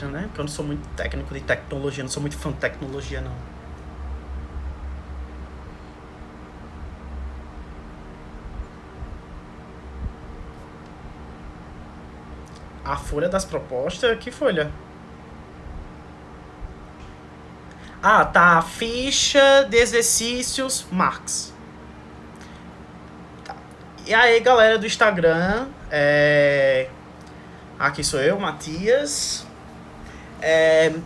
né? Porque eu não sou muito técnico de tecnologia, não sou muito fã de tecnologia, não. A folha das propostas? Que folha? Ah, tá. Ficha de exercícios Max. Tá. E aí, galera do Instagram, aqui sou eu, Matias.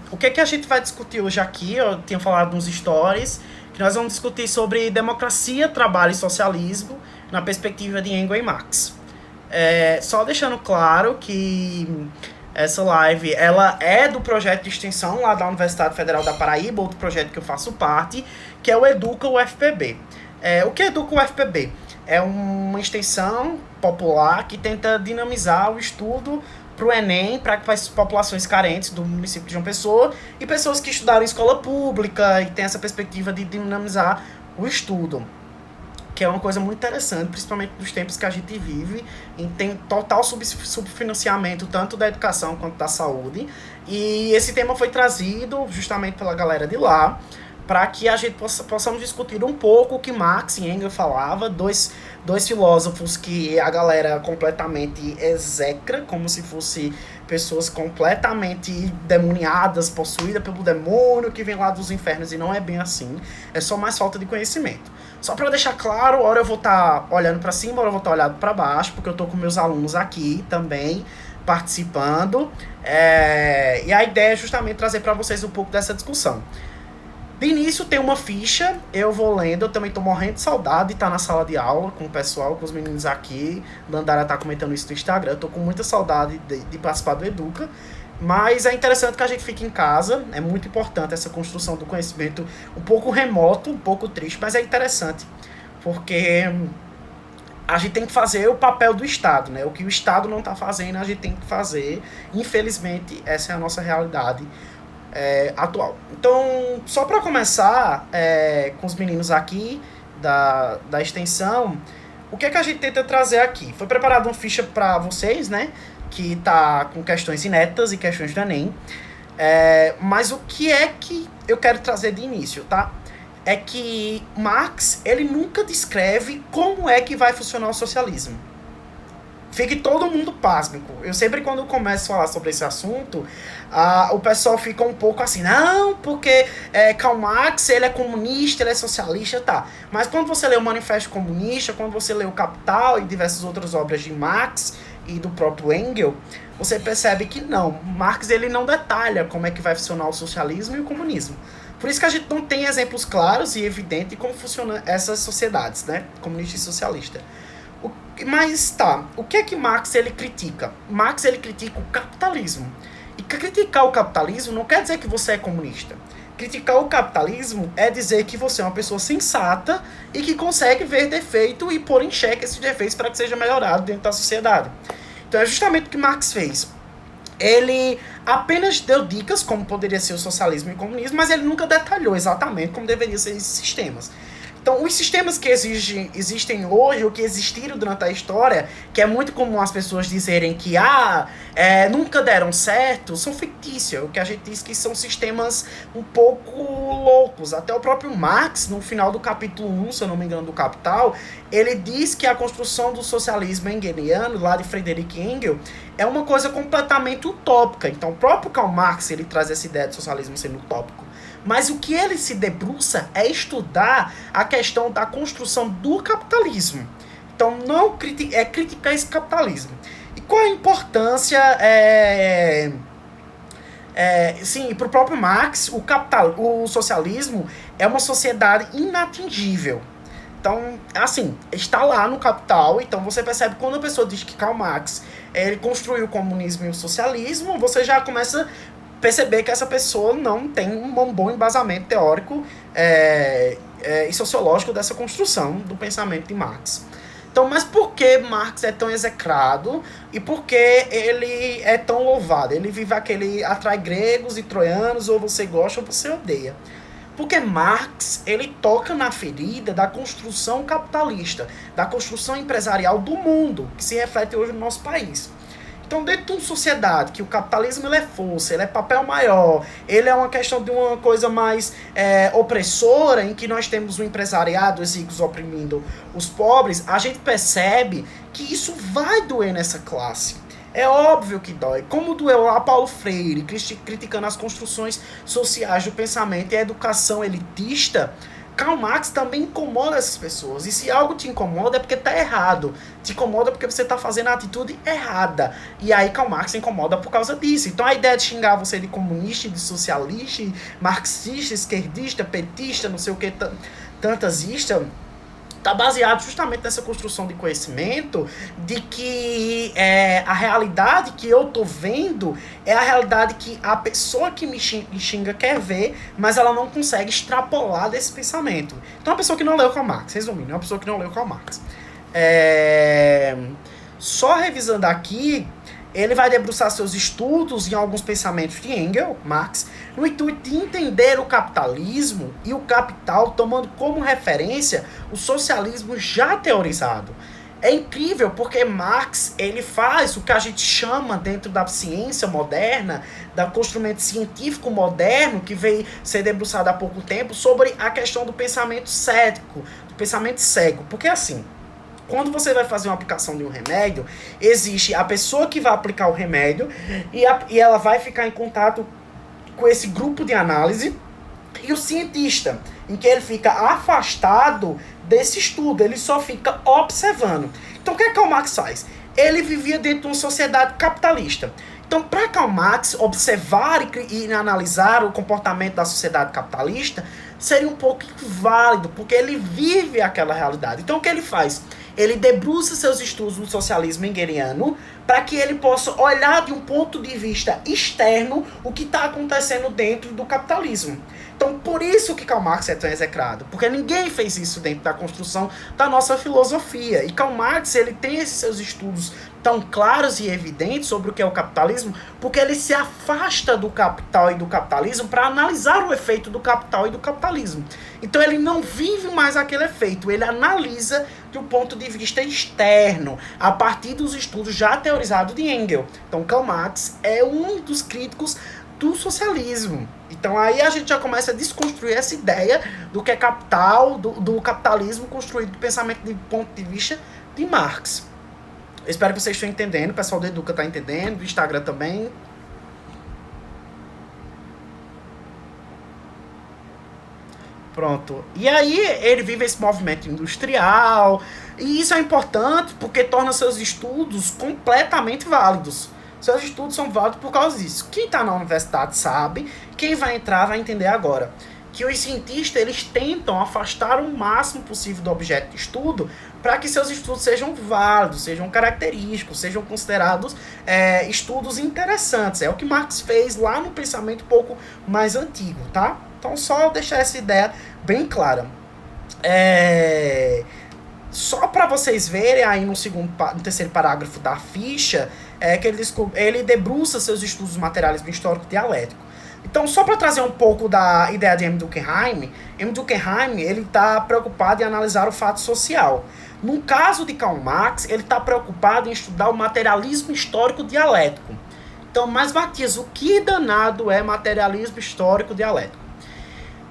O que é que a gente vai discutir hoje aqui? Eu tinha falado nos stories que nós vamos discutir sobre democracia, trabalho e socialismo na perspectiva de Engel e Marx. Só deixando claro que essa live ela é do projeto de extensão lá da Universidade Federal da Paraíba, outro projeto que eu faço parte, que é o Educa UFPB. O que é Educa UFPB? É uma extensão popular que tenta dinamizar o estudo para o Enem, para as populações carentes do município de João Pessoa e pessoas que estudaram em escola pública e tem essa perspectiva de dinamizar o estudo, que é uma coisa muito interessante, principalmente nos tempos que a gente vive, e tem total subfinanciamento tanto da educação quanto da saúde. E esse tema foi trazido justamente pela galera de lá, para que a gente possamos discutir um pouco o que Marx e Engels falava, dois filósofos que a galera completamente execra, como se fossem pessoas completamente demoniadas, possuídas pelo demônio que vem lá dos infernos, e não é bem assim, é só mais falta de conhecimento. Só para deixar claro, hora eu vou estar olhando para cima, hora eu vou estar olhando para baixo, porque eu tô com meus alunos aqui também participando, e a ideia é justamente trazer para vocês um pouco dessa discussão. De início tem uma ficha, eu vou lendo, eu também tô morrendo de saudade de estar na sala de aula com o pessoal, com os meninos aqui. Dandara tá comentando isso no Instagram, eu tô com muita saudade de participar do Educa. Mas é interessante que a gente fique em casa, é muito importante essa construção do conhecimento, um pouco remoto, um pouco triste, mas é interessante, porque a gente tem que fazer o papel do Estado, né? O que o Estado não está fazendo, a gente tem que fazer. Infelizmente, essa é a nossa realidade atual. Então, só para começar com os meninos aqui da extensão, o que é que a gente tenta trazer aqui? Foi preparada uma ficha para vocês, né? Que tá com questões inéditas e questões do Enem. Mas o que é que eu quero trazer de início, tá? É que Marx, ele nunca descreve como é que vai funcionar o socialismo. Fique todo mundo pásmico. Eu sempre, quando eu começo a falar sobre esse assunto, o pessoal fica um pouco assim, não, porque Karl Marx, ele é comunista, ele é socialista, tá. Mas quando você lê o Manifesto Comunista, quando você lê o Capital e diversas outras obras de Marx e do próprio Engels, você percebe que não, Marx ele não detalha como é que vai funcionar o socialismo e o comunismo. Por isso que a gente não tem exemplos claros e evidentes de como funcionam essas sociedades, né, comunista e socialista. Mas tá, o que é que Marx ele critica? Marx ele critica o capitalismo. E criticar o capitalismo não quer dizer que você é comunista. Criticar o capitalismo é dizer que você é uma pessoa sensata e que consegue ver defeito e pôr em xeque esses defeitos para que seja melhorado dentro da sociedade. Então é justamente o que Marx fez. Ele apenas deu dicas como poderia ser o socialismo e o comunismo, mas ele nunca detalhou exatamente como deveriam ser esses sistemas. Então, os sistemas que existem hoje, ou que existiram durante a história, que é muito comum as pessoas dizerem que nunca deram certo, são fictícios. O que a gente diz que são sistemas um pouco loucos. Até o próprio Marx, no final do capítulo 1, se eu não me engano, do Capital, ele diz que a construção do socialismo engeliano, lá de Friedrich Engels, é uma coisa completamente utópica. Então, o próprio Karl Marx, ele traz essa ideia de socialismo sendo utópico. Mas o que ele se debruça é estudar a questão da construção do capitalismo. Então, não criticar esse capitalismo. E qual a importância, sim, para o próprio Marx, o socialismo é uma sociedade inatingível. Então, assim, está lá no Capital, então você percebe quando a pessoa diz que Karl Marx ele construiu o comunismo e o socialismo, você já começa perceber que essa pessoa não tem um bom embasamento teórico e sociológico dessa construção do pensamento de Marx. Então, mas por que Marx é tão execrado e por que ele é tão louvado? Ele vive aquele atrai gregos e troianos, ou você gosta ou você odeia. Porque Marx, ele toca na ferida da construção capitalista, da construção empresarial do mundo, que se reflete hoje no nosso país. Então, dentro de uma sociedade que o capitalismo ele é força, ele é papel maior, ele é uma questão de uma coisa mais opressora, em que nós temos o empresariado, os ricos oprimindo os pobres, a gente percebe que isso vai doer nessa classe. É óbvio que dói. Como doeu lá Paulo Freire, criticando as construções sociais do pensamento e a educação elitista, Karl Marx também incomoda essas pessoas. E se algo te incomoda é porque tá errado. Te incomoda porque você tá fazendo a atitude errada. E aí Karl Marx incomoda por causa disso. Então a ideia de xingar você de comunista, de socialista, marxista, esquerdista, petista, não sei o que, tantasista, tá baseado justamente nessa construção de conhecimento de que a realidade que eu tô vendo é a realidade que a pessoa que me xinga quer ver, mas ela não consegue extrapolar desse pensamento. Então, uma pessoa que não leu Karl Marx, resumindo, é uma pessoa que não leu Karl Marx. Só revisando aqui, ele vai debruçar seus estudos em alguns pensamentos de Engels, Marx, no intuito de entender o capitalismo e o capital, tomando como referência o socialismo já teorizado. É incrível porque Marx ele faz o que a gente chama dentro da ciência moderna, do construmento científico moderno, que veio ser debruçado há pouco tempo, sobre a questão do pensamento cético, do pensamento cego. Porque assim, quando você vai fazer uma aplicação de um remédio, existe a pessoa que vai aplicar o remédio e ela vai ficar em contato com esse grupo de análise e o cientista, em que ele fica afastado desse estudo, ele só fica observando. Então o que Karl Marx faz? Ele vivia dentro de uma sociedade capitalista. Então, para Karl Marx, observar e analisar o comportamento da sociedade capitalista seria um pouco inválido, porque ele vive aquela realidade. Então, o que ele faz? Ele debruça seus estudos no socialismo hegeliano para que ele possa olhar de um ponto de vista externo o que está acontecendo dentro do capitalismo. Então, por isso que Karl Marx é tão execrado, porque ninguém fez isso dentro da construção da nossa filosofia. E Karl Marx, ele tem esses seus estudos tão claros e evidentes sobre o que é o capitalismo, porque ele se afasta do capital e do capitalismo para analisar o efeito do capital e do capitalismo. Então ele não vive mais aquele efeito, ele analisa de um ponto de vista externo, a partir dos estudos já teorizados de Engels. Então Karl Marx é um dos críticos do socialismo. Então aí a gente já começa a desconstruir essa ideia do que é capital, do capitalismo construído do pensamento de ponto de vista de Marx. Eu espero que vocês estejam entendendo, o pessoal do Educa está entendendo, do Instagram também. Pronto. E aí ele vive esse movimento industrial, e isso é importante porque torna seus estudos completamente válidos. Seus estudos são válidos por causa disso. Quem está na universidade sabe, quem vai entrar vai entender agora. Que os cientistas eles tentam afastar o máximo possível do objeto de estudo para que seus estudos sejam válidos, sejam característicos, sejam considerados estudos interessantes. É o que Marx fez lá no pensamento um pouco mais antigo, tá? Então, só deixar essa ideia bem clara. Só para vocês verem aí no terceiro parágrafo da ficha, que ele debruça seus estudos do materialismo histórico dialético. Então, só para trazer um pouco da ideia de M. Durkheim, ele está preocupado em analisar o fato social. No caso de Karl Marx, ele está preocupado em estudar o materialismo histórico dialético. Então, mas Matias, o que danado é materialismo histórico dialético?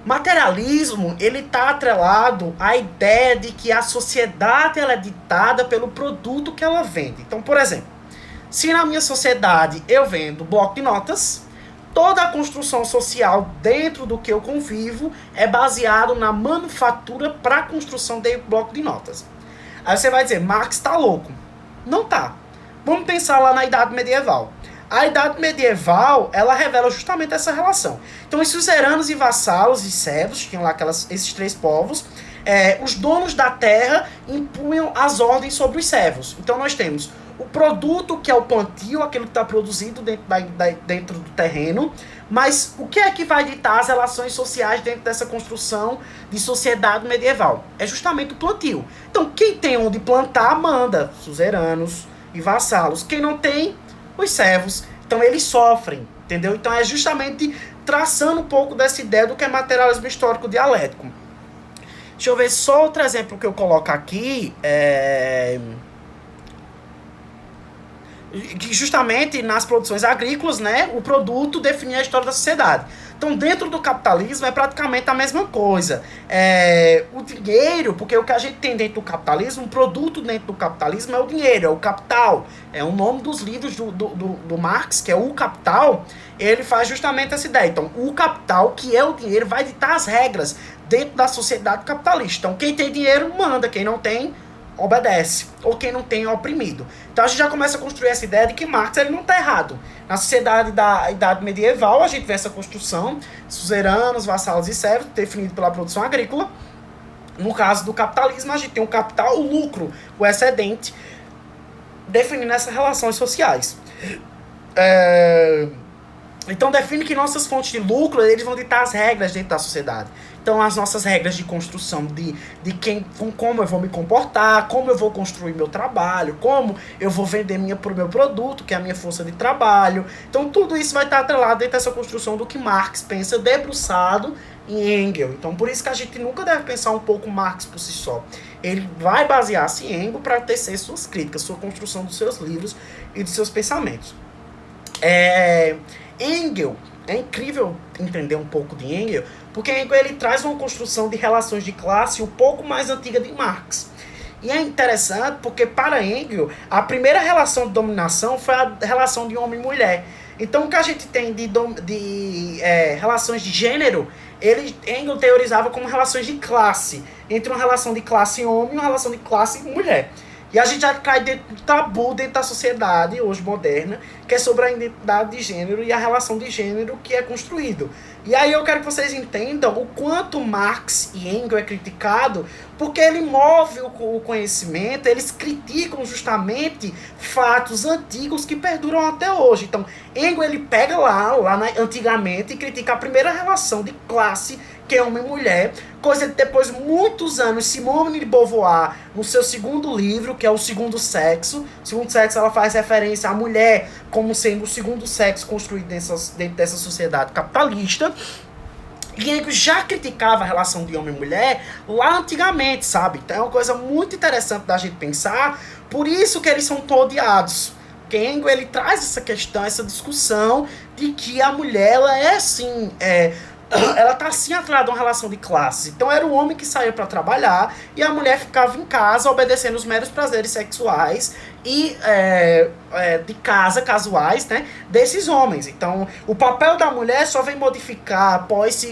Materialismo, ele está atrelado à ideia de que a sociedade ela é ditada pelo produto que ela vende. Então, por exemplo, se na minha sociedade eu vendo bloco de notas, toda a construção social dentro do que eu convivo é baseado na manufatura para a construção de bloco de notas. Aí você vai dizer, Marx está louco. Não tá. Vamos pensar lá na Idade Medieval. A Idade Medieval, ela revela justamente essa relação. Então, os suzeranos e vassalos e servos, tinham lá esses três povos, os donos da terra impunham as ordens sobre os servos. Então, nós temos o produto, que é o plantio, aquilo que está produzido dentro do terreno, mas o que é que vai ditar as relações sociais dentro dessa construção de sociedade medieval? É justamente o plantio. Então, quem tem onde plantar, manda, suzeranos e vassalos. Quem não tem, os servos. Então, eles sofrem, entendeu? Então, é justamente traçando um pouco dessa ideia do que é materialismo histórico dialético. Deixa eu ver só outro exemplo que eu coloco aqui. que justamente nas produções agrícolas, né, o produto definia a história da sociedade. Então, dentro do capitalismo é praticamente a mesma coisa. O dinheiro, porque o que a gente tem dentro do capitalismo, o produto dentro do capitalismo é o dinheiro, é o capital. É o nome dos livros do Marx, que é O Capital, ele faz justamente essa ideia. Então, o capital, que é o dinheiro, vai ditar as regras dentro da sociedade capitalista. Então, quem tem dinheiro manda, quem não tem obedece, ou quem não tem é oprimido. Então a gente já começa a construir essa ideia de que Marx ele não está errado. Na sociedade da Idade Medieval, a gente vê essa construção, suzeranos, vassalos e servos, definido pela produção agrícola. No caso do capitalismo, a gente tem o capital, o lucro, o excedente, definindo essas relações sociais. Então define que nossas fontes de lucro, eles vão ditar as regras dentro da sociedade. Então as nossas regras de construção de como eu vou me comportar, como eu vou construir meu trabalho, como eu vou vender pro meu produto, que é a minha força de trabalho. Então tudo isso vai estar atrelado dentro dessa construção do que Marx pensa, debruçado em Engels. Então por isso que a gente nunca deve pensar um pouco Marx por si só. Ele vai basear-se em Engels para tecer suas críticas, sua construção dos seus livros e dos seus pensamentos. Engels, é incrível entender um pouco de Engels, porque Engels ele traz uma construção de relações de classe um pouco mais antiga de Marx. E é interessante porque para Engels, a primeira relação de dominação foi a relação de homem e mulher. Então o que a gente tem de relações de gênero, Engels teorizava como relações de classe, entre uma relação de classe homem e uma relação de classe mulher. E a gente já cai dentro do tabu dentro da sociedade hoje moderna, que é sobre a identidade de gênero e a relação de gênero que é construído. E aí eu quero que vocês entendam o quanto Marx e Engels é criticado, porque ele move o conhecimento, eles criticam justamente fatos antigos que perduram até hoje. Então, Engels ele pega antigamente e critica a primeira relação de classe, que é homem e mulher, coisa que depois de muitos anos, Simone de Beauvoir, no seu segundo livro, que é O Segundo Sexo, o Segundo Sexo ela faz referência à mulher como sendo o segundo sexo construído dentro dessa sociedade capitalista. E Engels já criticava a relação de homem e mulher lá antigamente, sabe? Então é uma coisa muito interessante da gente pensar, por isso que eles são tão odiados. Porque Engels ele traz essa questão, essa discussão de que a mulher ela é assim, ela tá assim atrelada a uma relação de classes. Então era o homem que saía para trabalhar e a mulher ficava em casa obedecendo os meros prazeres sexuais e de casa, casuais, né, desses homens. Então o papel da mulher só vem modificar após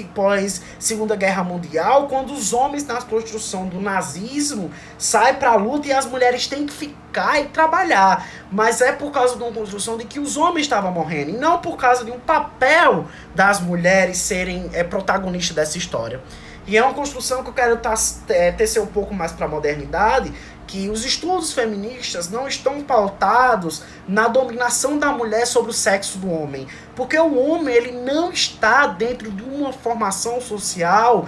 Segunda Guerra Mundial, quando os homens na construção do nazismo saem para a luta e as mulheres têm que ficar e trabalhar. Mas é por causa de uma construção de que os homens estavam morrendo, e não por causa de um papel das mulheres serem protagonistas dessa história. E é uma construção que eu quero tecer um pouco mais para a modernidade, que os estudos feministas não estão pautados na dominação da mulher sobre o sexo do homem. Porque o homem ele não está dentro de uma formação social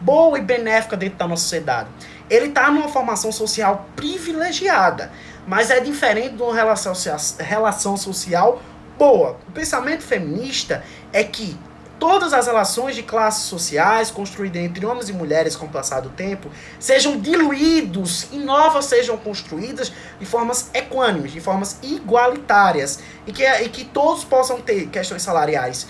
boa e benéfica dentro da nossa sociedade. Ele está numa formação social privilegiada, mas é diferente de uma relação social boa. O pensamento feminista é que todas as relações de classes sociais construídas entre homens e mulheres com o passar do tempo sejam diluídos e novas sejam construídas de formas equânimes, de formas igualitárias, e que todos possam ter questões salariais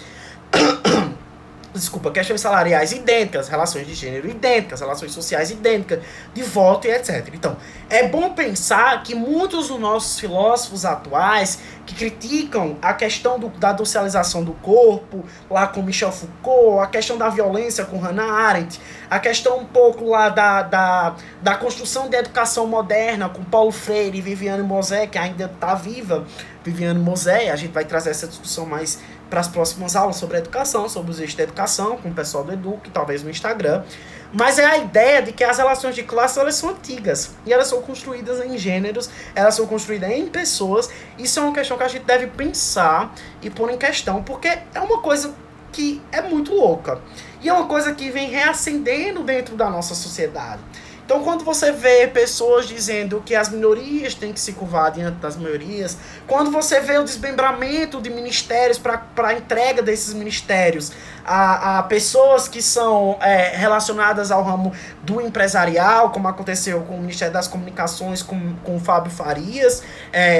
questões salariais idênticas, relações de gênero idênticas, relações sociais idênticas, de voto e etc. Então, é bom pensar que muitos dos nossos filósofos atuais que criticam a questão da socialização do corpo, lá com Michel Foucault, a questão da violência com Hannah Arendt, a questão um pouco lá da construção de educação moderna com Paulo Freire e Viviane Mosé, que ainda está viva, Viviane Mosé, a gente vai trazer essa discussão mais para as próximas aulas sobre educação, sobre os eixos da educação, com o pessoal do Eduque, talvez no Instagram. Mas é a ideia de que as relações de classe elas são antigas, e elas são construídas em gêneros, elas são construídas em pessoas. Isso é uma questão que a gente deve pensar e pôr em questão, porque é uma coisa que é muito louca. E é uma coisa que vem reacendendo dentro da nossa sociedade. Então, quando você vê pessoas dizendo que as minorias têm que se curvar diante das maiorias, quando você vê o desmembramento de ministérios para a entrega desses ministérios a pessoas que são relacionadas ao ramo do empresarial, como aconteceu com o Ministério das Comunicações, com o Fábio Farias,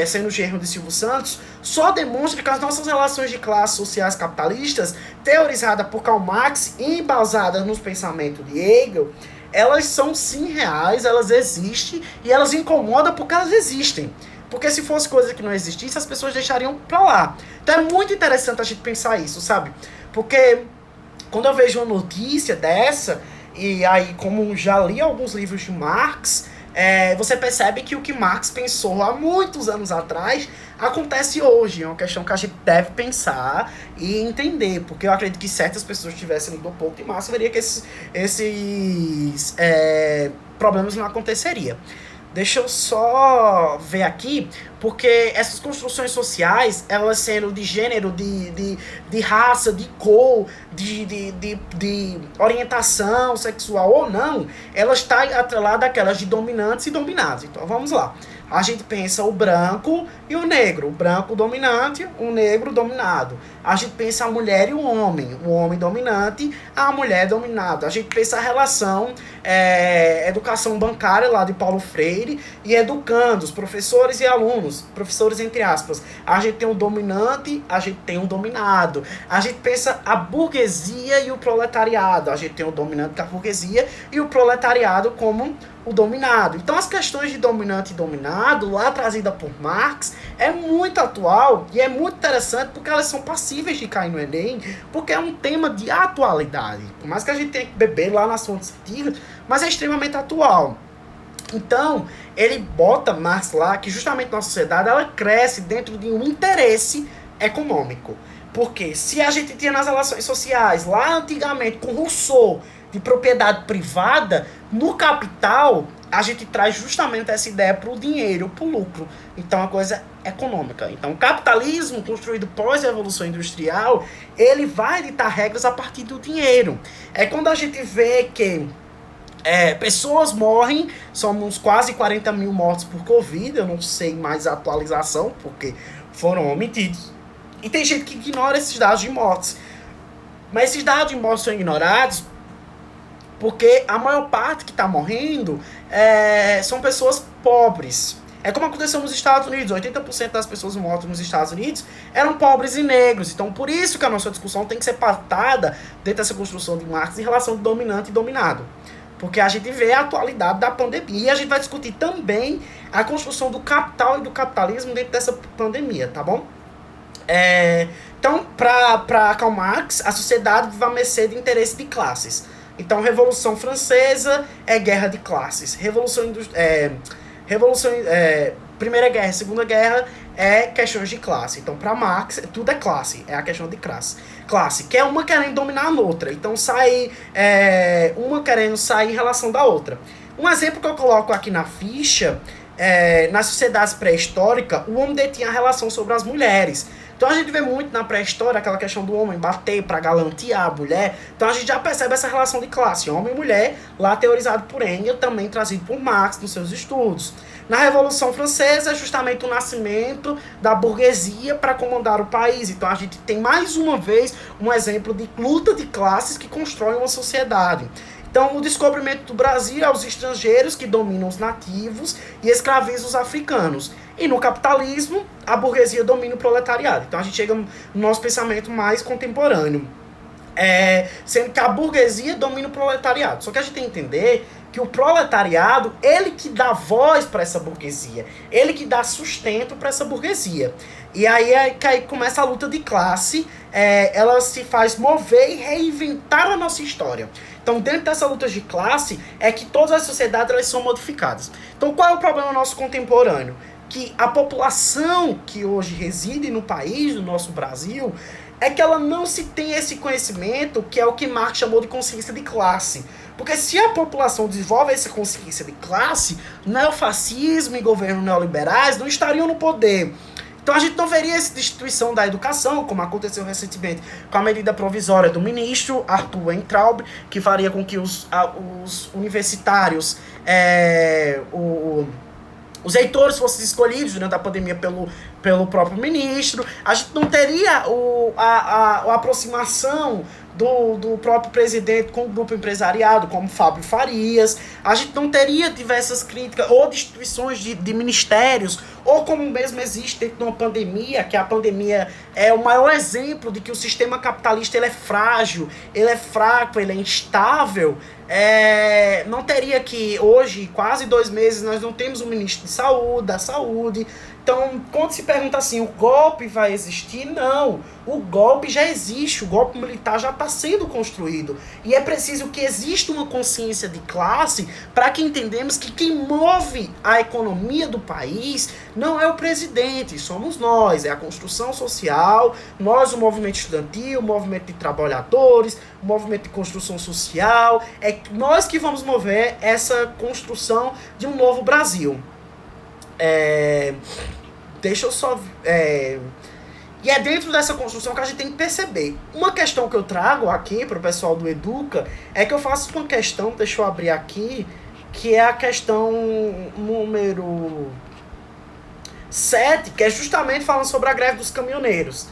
sendo genro de Silvio Santos, só demonstra que as nossas relações de classes sociais capitalistas, teorizadas por Karl Marx e embasadas nos pensamentos de Hegel, elas são sim reais, elas existem e elas incomodam porque elas existem. Porque se fosse coisa que não existisse, as pessoas deixariam pra lá. Então é muito interessante a gente pensar isso, sabe? Porque quando eu vejo uma notícia dessa, e aí como já li alguns livros de Marx, você percebe que o que Marx pensou há muitos anos atrás acontece hoje. É uma questão que a gente deve pensar e entender, porque eu acredito que certas pessoas tivessem lido um pouco de Marx, veria que esses problemas não aconteceriam. Deixa eu só ver aqui, porque essas construções sociais, elas sendo de gênero, de raça, de cor, de orientação sexual ou não, elas estão atreladas àquelas de dominantes e dominados. Então vamos lá. A gente pensa o branco e o negro. O branco dominante, o negro dominado. A gente pensa a mulher e o homem dominante, a mulher dominada. A gente pensa a relação educação bancária lá de Paulo Freire e educandos, professores e alunos, professores entre aspas. A gente tem um dominante, a gente tem um dominado. A gente pensa a burguesia e o proletariado. A gente tem o dominante da burguesia e o proletariado como o dominado. Então as questões de dominante e dominado, lá trazida por Marx, é muito atual e é muito interessante porque elas são passíveis de cair no Enem, porque é um tema de atualidade. Por mais que a gente tenha que beber lá nas fontes antigas, mas é extremamente atual. Então, ele bota Marx lá que justamente nossa sociedade ela cresce dentro de um interesse econômico. Porque se a gente tinha nas relações sociais, lá antigamente com Rousseau, de propriedade privada, no capital, a gente traz justamente essa ideia para o dinheiro, para o lucro. Então, a coisa econômica. Então, o capitalismo construído pós-revolução industrial, ele vai ditar regras a partir do dinheiro. É quando a gente vê que pessoas morrem, somos quase 40 mil mortos por Covid, eu não sei mais a atualização, porque foram omitidos. E tem gente que ignora esses dados de mortes. Mas esses dados de mortes são ignorados porque a maior parte que está morrendo são pessoas pobres. É como aconteceu nos Estados Unidos. 80% das pessoas mortas nos Estados Unidos eram pobres e negros. Então, por isso que a nossa discussão tem que ser pautada dentro dessa construção de Marx em relação de dominante e dominado. Porque a gente vê a atualidade da pandemia. E a gente vai discutir também a construção do capital e do capitalismo dentro dessa pandemia, tá bom? Então, para Karl Marx, a sociedade vai mercê de interesse de classes. Então, Revolução Francesa é guerra de classes. Primeira Guerra, Segunda Guerra é questões de classe. Então, para Marx, tudo é classe. É a questão de classe. Que é uma querendo dominar a outra. Então, uma querendo sair em relação da outra. Um exemplo que eu coloco aqui na ficha, nas sociedades pré-históricas, o homem detinha a relação sobre as mulheres. Então a gente vê muito na pré-história aquela questão do homem bater para galantear a mulher. Então a gente já percebe essa relação de classe, homem e mulher, lá teorizado por Engels, também trazido por Marx nos seus estudos. Na Revolução Francesa é justamente o nascimento da burguesia para comandar o país. Então a gente tem mais uma vez um exemplo de luta de classes que constrói uma sociedade. Então, o descobrimento do Brasil aos estrangeiros que dominam os nativos e escravizam os africanos. E no capitalismo, a burguesia domina o proletariado. Então, a gente chega no nosso pensamento mais contemporâneo. Sendo que a burguesia domina o proletariado. Só que a gente tem que entender que o proletariado, ele que dá voz para essa burguesia. Ele que dá sustento para essa burguesia. E aí começa a luta de classe. Ela se faz mover e reinventar a nossa história. Então, dentro dessa luta de classe, é que todas as sociedades elas são modificadas. Então, qual é o problema nosso contemporâneo? Que a população que hoje reside no país, no nosso Brasil, é que ela não se tem esse conhecimento, que é o que Marx chamou de consciência de classe. Porque se a população desenvolve essa consciência de classe, neofascismo e governos neoliberais não estariam no poder. Então a gente não veria essa destituição da educação, como aconteceu recentemente com a medida provisória do ministro Arthur Weintraub, que faria com que os universitários, os reitores fossem escolhidos durante a pandemia pelo próprio ministro. A gente não teria a aproximação do próprio presidente com o grupo empresariado, como Fábio Farias. A gente não teria diversas críticas ou destituições de ministérios, ou como mesmo existe dentro de uma pandemia, que a pandemia é o maior exemplo de que o sistema capitalista ele é frágil, ele é fraco, ele é instável. Não teria que hoje, quase 2 meses, nós não temos um ministro da saúde. Então, quando se pergunta assim, o golpe vai existir? Não, o golpe já existe, o golpe militar já está sendo construído. E é preciso que exista uma consciência de classe para que entendamos que quem move a economia do país não é o presidente, somos nós, é a construção social, nós, o movimento estudantil, o movimento de trabalhadores, o movimento de construção social, é nós que vamos mover essa construção de um novo Brasil. Deixa eu só... E é dentro dessa construção que a gente tem que perceber. Uma questão que eu trago aqui para o pessoal do Educa é que eu faço uma questão, deixa eu abrir aqui, que é a questão número 7, que é justamente falando sobre a greve dos caminhoneiros.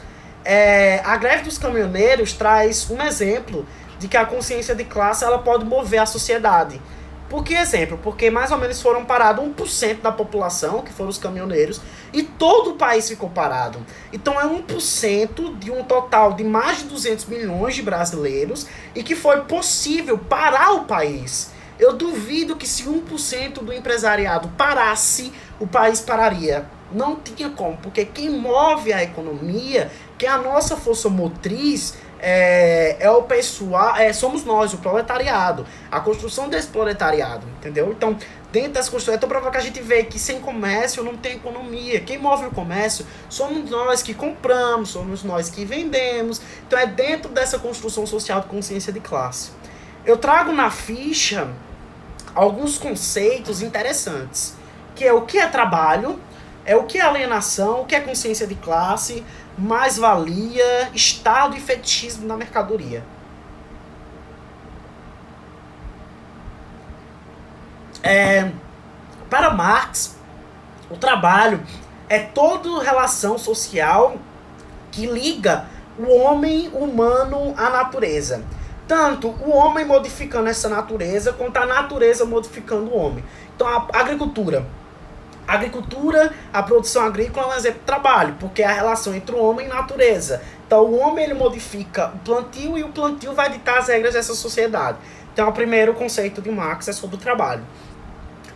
A greve dos caminhoneiros traz um exemplo de que a consciência de classe ela pode mover a sociedade. Por que exemplo? Porque mais ou menos foram parados 1% da população, que foram os caminhoneiros, e todo o país ficou parado. Então é 1% de um total de mais de 200 milhões de brasileiros, e que foi possível parar o país. Eu duvido que se 1% do empresariado parasse, o país pararia. Não tinha como, porque quem move a economia, que é a nossa força motriz, é o pessoal, somos nós, o proletariado, a construção desse proletariado, entendeu? Então, dentro dessa construção, é tão provável que a gente vê que sem comércio não tem economia. Quem move o comércio somos nós que compramos, somos nós que vendemos. Então, é dentro dessa construção social de consciência de classe. Eu trago na ficha alguns conceitos interessantes, que é o que é trabalho, o que é alienação, o que é consciência de classe, mais-valia, Estado e fetichismo na mercadoria. Para Marx, o trabalho é toda relação social que liga o homem humano à natureza. Tanto o homem modificando essa natureza, quanto a natureza modificando o homem. Então, a agricultura. A agricultura, a produção agrícola é um exemplo de trabalho, porque é a relação entre o homem e a natureza. Então o homem ele modifica o plantio e o plantio vai ditar as regras dessa sociedade. Então o primeiro conceito de Marx é sobre o trabalho.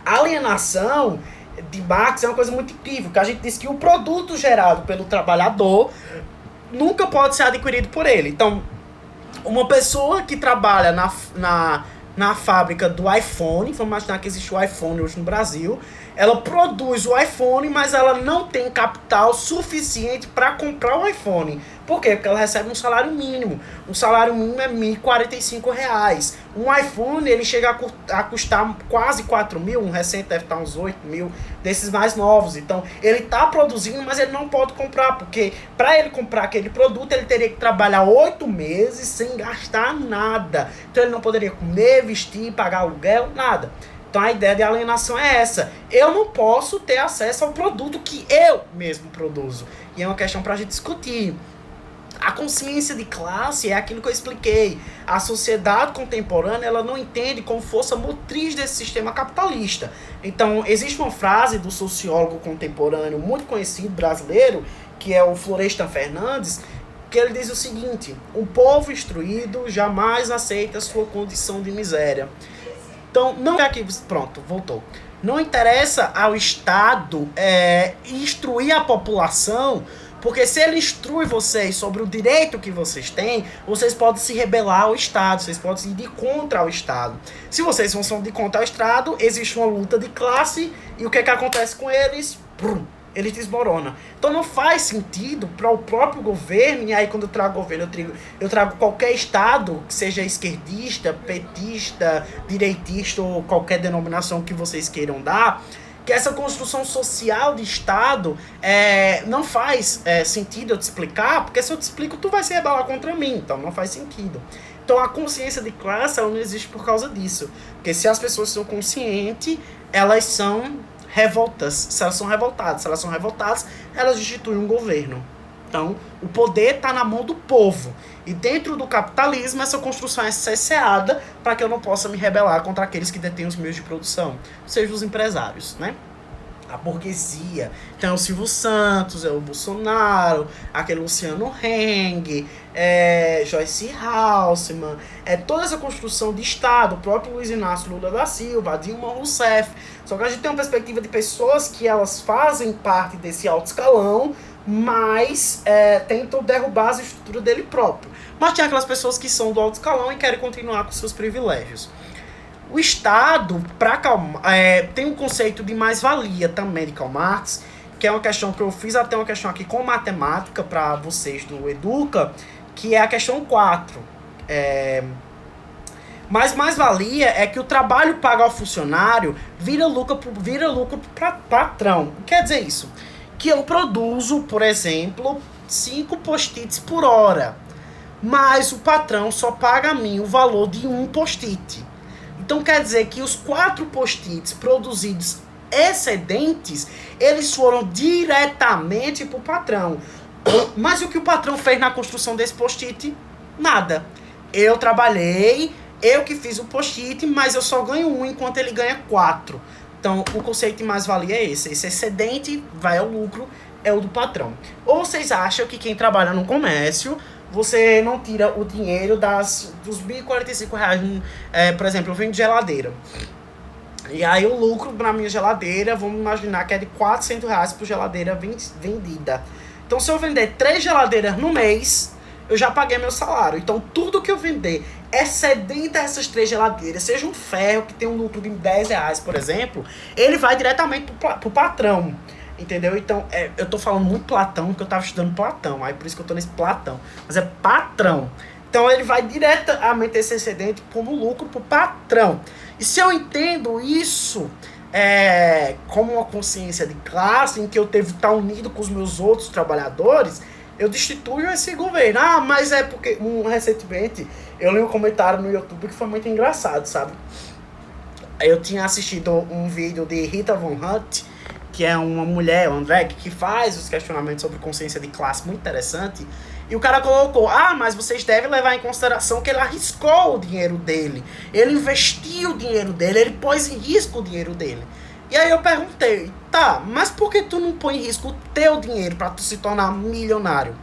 A alienação de Marx é uma coisa muito incrível, que a gente diz que o produto gerado pelo trabalhador nunca pode ser adquirido por ele. Então, uma pessoa que trabalha na fábrica do iPhone, vamos imaginar que existe o iPhone hoje no Brasil, ela produz o iPhone, mas ela não tem capital suficiente para comprar o iPhone. Por quê? Porque ela recebe um salário mínimo. Um salário mínimo é R$ 1.045. Um iPhone, ele chega a custar quase 4 mil, um recente deve estar uns 8 mil, desses mais novos. Então, ele está produzindo, mas ele não pode comprar, porque para ele comprar aquele produto, ele teria que trabalhar 8 meses sem gastar nada. Então, ele não poderia comer, vestir, pagar aluguel, nada. Então a ideia de alienação é essa. Eu não posso ter acesso ao produto que eu mesmo produzo. E é uma questão para a gente discutir. A consciência de classe é aquilo que eu expliquei. A sociedade contemporânea ela não entende como força motriz desse sistema capitalista. Então existe uma frase do sociólogo contemporâneo muito conhecido brasileiro, que é o Florestan Fernandes, que ele diz o seguinte: um povo instruído jamais aceita sua condição de miséria. Então, não é aqui, pronto, voltou. Não interessa ao Estado instruir a população, porque se ele instrui vocês sobre o direito que vocês têm, vocês podem se rebelar ao Estado, vocês podem ir de contra ao Estado. Se vocês vão ser de contra ao Estado, existe uma luta de classe, e o que acontece com eles? Ele desmorona. Então não faz sentido para o próprio governo, e aí quando eu trago governo, eu trago qualquer Estado, que seja esquerdista, petista, direitista ou qualquer denominação que vocês queiram dar, que essa construção social de Estado não faz sentido eu te explicar, porque se eu te explico, tu vai se rebelar contra mim, então não faz sentido. Então a consciência de classe, ela não existe por causa disso. Porque se as pessoas são conscientes, elas são revoltas. Se elas são revoltadas, elas instituem um governo. Então, o poder está na mão do povo. E dentro do capitalismo, essa construção é cesseada para que eu não possa me rebelar contra aqueles que detêm os meios de produção, seja os empresários, né? A burguesia. Então é o Silvio Santos, é o Bolsonaro, aquele Luciano Heng, Joyce Halsemann, toda essa construção de Estado, o próprio Luiz Inácio Lula da Silva, Dilma Rousseff. Só que a gente tem uma perspectiva de pessoas que elas fazem parte desse alto escalão, mas tentam derrubar as estruturas dele próprio. Mas tem aquelas pessoas que são do alto escalão e querem continuar com seus privilégios. O Estado, tem um conceito de mais-valia também de Karl Marx, que é uma questão que eu fiz até uma questão aqui com matemática para vocês do Educa, que é a questão 4. Mas mais-valia é que o trabalho pago ao funcionário vira lucro para patrão. O que quer dizer isso? Que eu produzo, por exemplo, 5 post-its por hora, mas o patrão só paga a mim o valor de um post-it. Então quer dizer que os 4 post-its produzidos excedentes, eles foram diretamente para o patrão. Mas o que o patrão fez na construção desse post-it? Nada. Eu trabalhei, eu que fiz o post-it, mas eu só ganho 1 enquanto ele ganha 4. Então o conceito de mais-valia é esse. Esse excedente vai ao lucro, é o do patrão. Ou vocês acham que quem trabalha no comércio, você não tira o dinheiro dos R$1.045, por exemplo, eu vendo geladeira. E aí o lucro na minha geladeira, vamos imaginar que é de R$400 por geladeira vendida. Então se eu vender 3 geladeiras no mês, eu já paguei meu salário. Então tudo que eu vender excedente a essas 3 geladeiras, seja um ferro que tem um lucro de R$10, por exemplo, ele vai diretamente pro patrão. Entendeu? Então, eu tô falando muito Platão, porque eu tava estudando Platão, aí por isso que eu tô nesse Platão. Mas é patrão. Então, ele vai diretamente esse excedente como lucro pro patrão. E se eu entendo isso como uma consciência de classe, em que eu devo estar unido com os meus outros trabalhadores, eu destituo esse governo. Ah, mas é porque, recentemente, eu li um comentário no YouTube que foi muito engraçado, sabe? Eu tinha assistido um vídeo de Rita Von Hunt, que é uma mulher, uma drag, que faz os questionamentos sobre consciência de classe muito interessante, e o cara colocou, mas vocês devem levar em consideração que ele arriscou o dinheiro dele, ele investiu o dinheiro dele, ele pôs em risco o dinheiro dele. E aí eu perguntei, tá, mas por que tu não põe em risco o teu dinheiro pra tu se tornar milionário?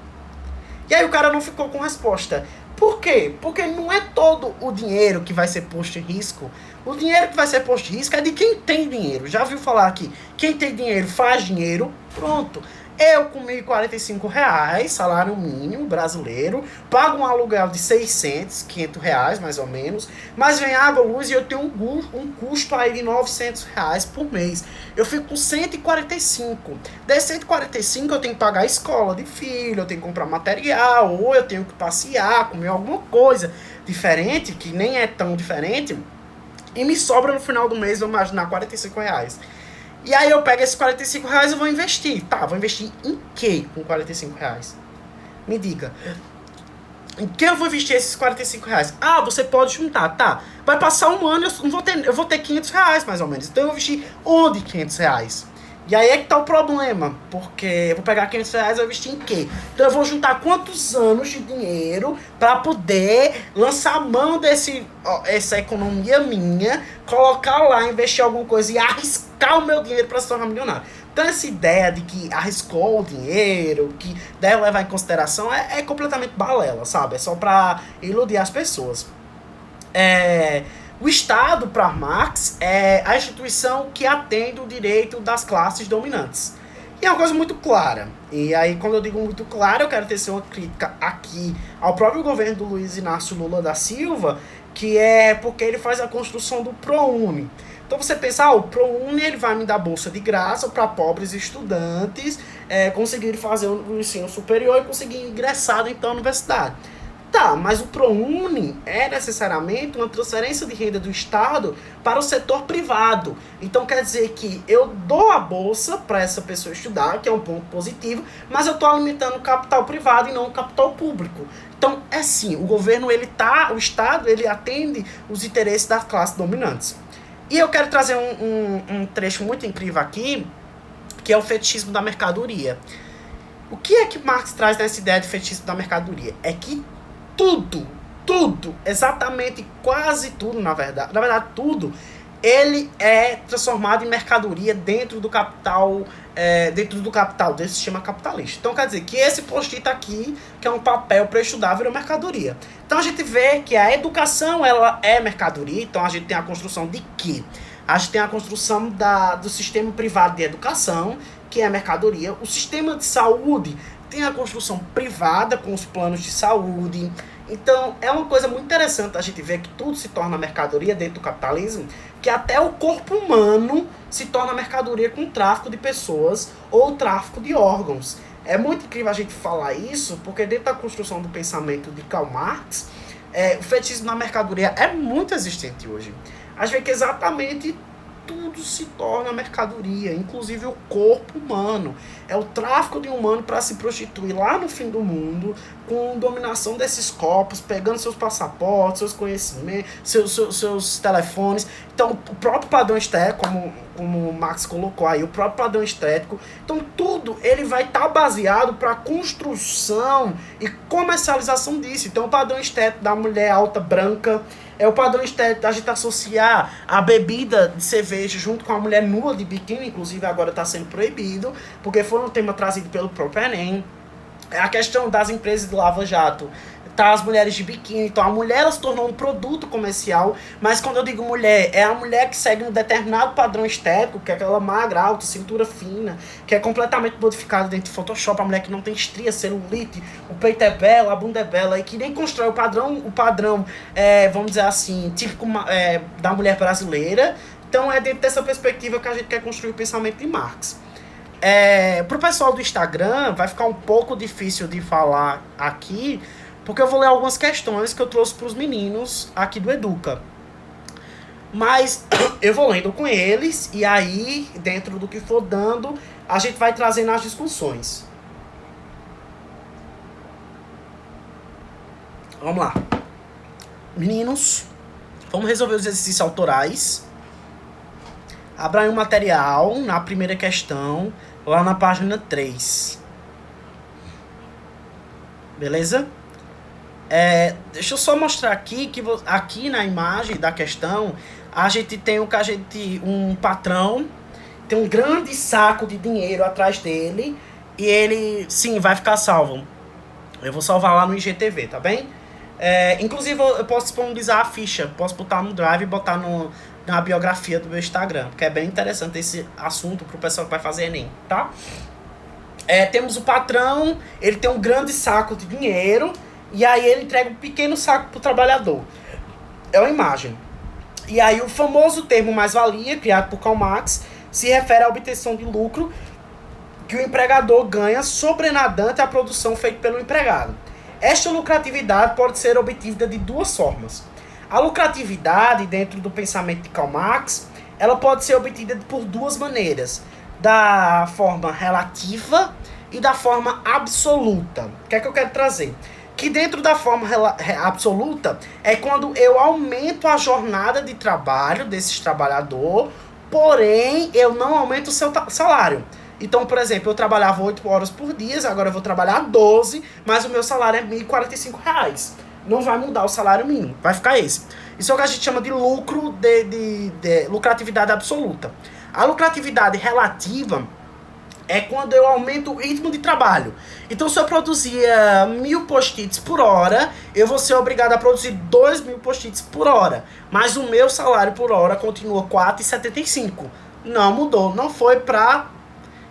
E aí o cara não ficou com resposta. Por quê? Porque não é todo o dinheiro que vai ser posto em risco. O dinheiro que vai ser posto em risco é de quem tem dinheiro. Já ouviu falar aqui? Quem tem dinheiro faz dinheiro. Pronto. Eu com R$1.045, salário mínimo brasileiro, pago um aluguel de 600, R$500 mais ou menos, mas vem água, luz e eu tenho um custo aí de R$900 por mês. Eu fico com 145. Desses 145 eu tenho que pagar a escola de filho, eu tenho que comprar material, ou eu tenho que passear, comer alguma coisa diferente, que nem é tão diferente, e me sobra no final do mês, vou imaginar, R$45. E aí eu pego esses R$45 e vou investir. Tá, vou investir em quê com R$45? Me diga. Em que eu vou investir esses R$45? Ah, você pode juntar, tá. Vai passar um ano, eu vou ter R$500 mais ou menos. Então eu vou investir onde R$500? E aí é que tá o problema. Porque eu vou pegar R$500 e vou investir em quê? Então eu vou juntar quantos anos de dinheiro pra poder lançar a mão essa economia minha, colocar lá, investir em alguma coisa e arriscar o meu dinheiro pra se tornar milionário. Então essa ideia de que arriscou o dinheiro, que deve levar em consideração, é completamente balela, sabe? É só pra iludir as pessoas. O Estado, para Marx, é a instituição que atende o direito das classes dominantes. E é uma coisa muito clara. E aí, quando eu digo muito clara, eu quero tecer uma crítica aqui ao próprio governo do Luiz Inácio Lula da Silva, que é porque ele faz a construção do ProUni. Então você pensa, o ProUni ele vai me dar bolsa de graça para pobres estudantes conseguirem fazer o ensino superior e conseguir ingressar então na universidade. Tá, mas o ProUni é necessariamente uma transferência de renda do Estado para o setor privado. Então quer dizer que eu dou a bolsa para essa pessoa estudar, que é um ponto positivo, mas eu estou alimentando o capital privado e não o capital público. Então é assim, o governo, o Estado, ele atende os interesses das classes dominantes. E eu quero trazer um trecho muito incrível aqui, que é o fetichismo da mercadoria. O que é que Marx traz nessa ideia de fetichismo da mercadoria? É que tudo, exatamente quase tudo, na verdade tudo, ele é transformado em mercadoria dentro do capital, desse sistema capitalista. Então quer dizer que esse post-it aqui, que é um papel para estudar, virou mercadoria. Então a gente vê que a educação, ela é mercadoria. Então a gente tem a construção de quê? A gente tem a construção do sistema privado de educação, que é mercadoria. O sistema de saúde tem a construção privada com os planos de saúde. Então, é uma coisa muito interessante a gente ver que tudo se torna mercadoria dentro do capitalismo, que até o corpo humano se torna mercadoria com tráfico de pessoas ou tráfico de órgãos. É muito incrível a gente falar isso, porque dentro da construção do pensamento de Karl Marx, o fetichismo na mercadoria é muito existente hoje. A gente vê que exatamente tudo se torna mercadoria, inclusive o corpo humano. É o tráfico de um humano para se prostituir lá no fim do mundo, com dominação desses corpos, pegando seus passaportes, seus conhecimentos, seus telefones. Então, o próprio padrão estético, como o Marx colocou aí, o próprio padrão estético. Então, tudo ele vai estar baseado para a construção e comercialização disso. Então, o padrão estético da mulher alta, branca, é o padrão estético da gente associar a bebida de cerveja junto com a mulher nua de biquíni, inclusive agora está sendo proibido, porque foi um tema trazido pelo próprio Enem. É a questão das empresas de lava-jato, tá, as mulheres de biquíni. Então a mulher, ela se tornou um produto comercial, mas quando eu digo mulher, é a mulher que segue um determinado padrão estético, que é aquela magra, alta, cintura fina, que é completamente modificada dentro de Photoshop, a mulher que não tem estria, celulite, o peito é belo, a bunda é bela, e que nem constrói o padrão, vamos dizer assim, típico da mulher brasileira. Então é dentro dessa perspectiva que a gente quer construir o pensamento de Marx. Pro pessoal do Instagram vai ficar um pouco difícil de falar aqui, porque eu vou ler algumas questões que eu trouxe para os meninos aqui do Educa. Mas eu vou lendo com eles, e aí, dentro do que for dando, a gente vai trazendo as discussões. Vamos lá. Meninos, vamos resolver os exercícios autorais. Abra aí um material na primeira questão, lá na página 3. Beleza? Deixa eu só mostrar aqui que aqui na imagem da questão a gente tem um patrão, tem um grande saco de dinheiro atrás dele, e ele sim vai ficar salvo. Eu vou salvar lá no IGTV, tá bem? Inclusive eu posso disponibilizar a ficha, posso botar no Drive e botar na biografia do meu Instagram, porque é bem interessante esse assunto pro pessoal que vai fazer Enem, tá? Temos o patrão, ele tem um grande saco de dinheiro, e aí ele entrega um pequeno saco pro trabalhador. É uma imagem. E aí o famoso termo mais-valia, criado por Karl Marx, se refere à obtenção de lucro que o empregador ganha sobrenadante à produção feita pelo empregado. Esta lucratividade pode ser obtida de duas formas. A lucratividade, dentro do pensamento de Karl Marx, ela pode ser obtida por duas maneiras. Da forma relativa e da forma absoluta. O que é que eu quero trazer? Que dentro da forma absoluta é quando eu aumento a jornada de trabalho desse trabalhador, porém eu não aumento o seu salário. Então, por exemplo, eu trabalhava 8 horas por dia, agora eu vou trabalhar 12, mas o meu salário é R$ 1.045. Não vai mudar o salário mínimo, vai ficar esse. Isso é o que a gente chama de lucro, de lucratividade absoluta. A lucratividade relativa é quando eu aumento o ritmo de trabalho. Então, se eu produzia 1.000 post-its por hora, eu vou ser obrigado a produzir 2.000 post-its por hora. Mas o meu salário por hora continua R$ 4,75. Não mudou, não foi para...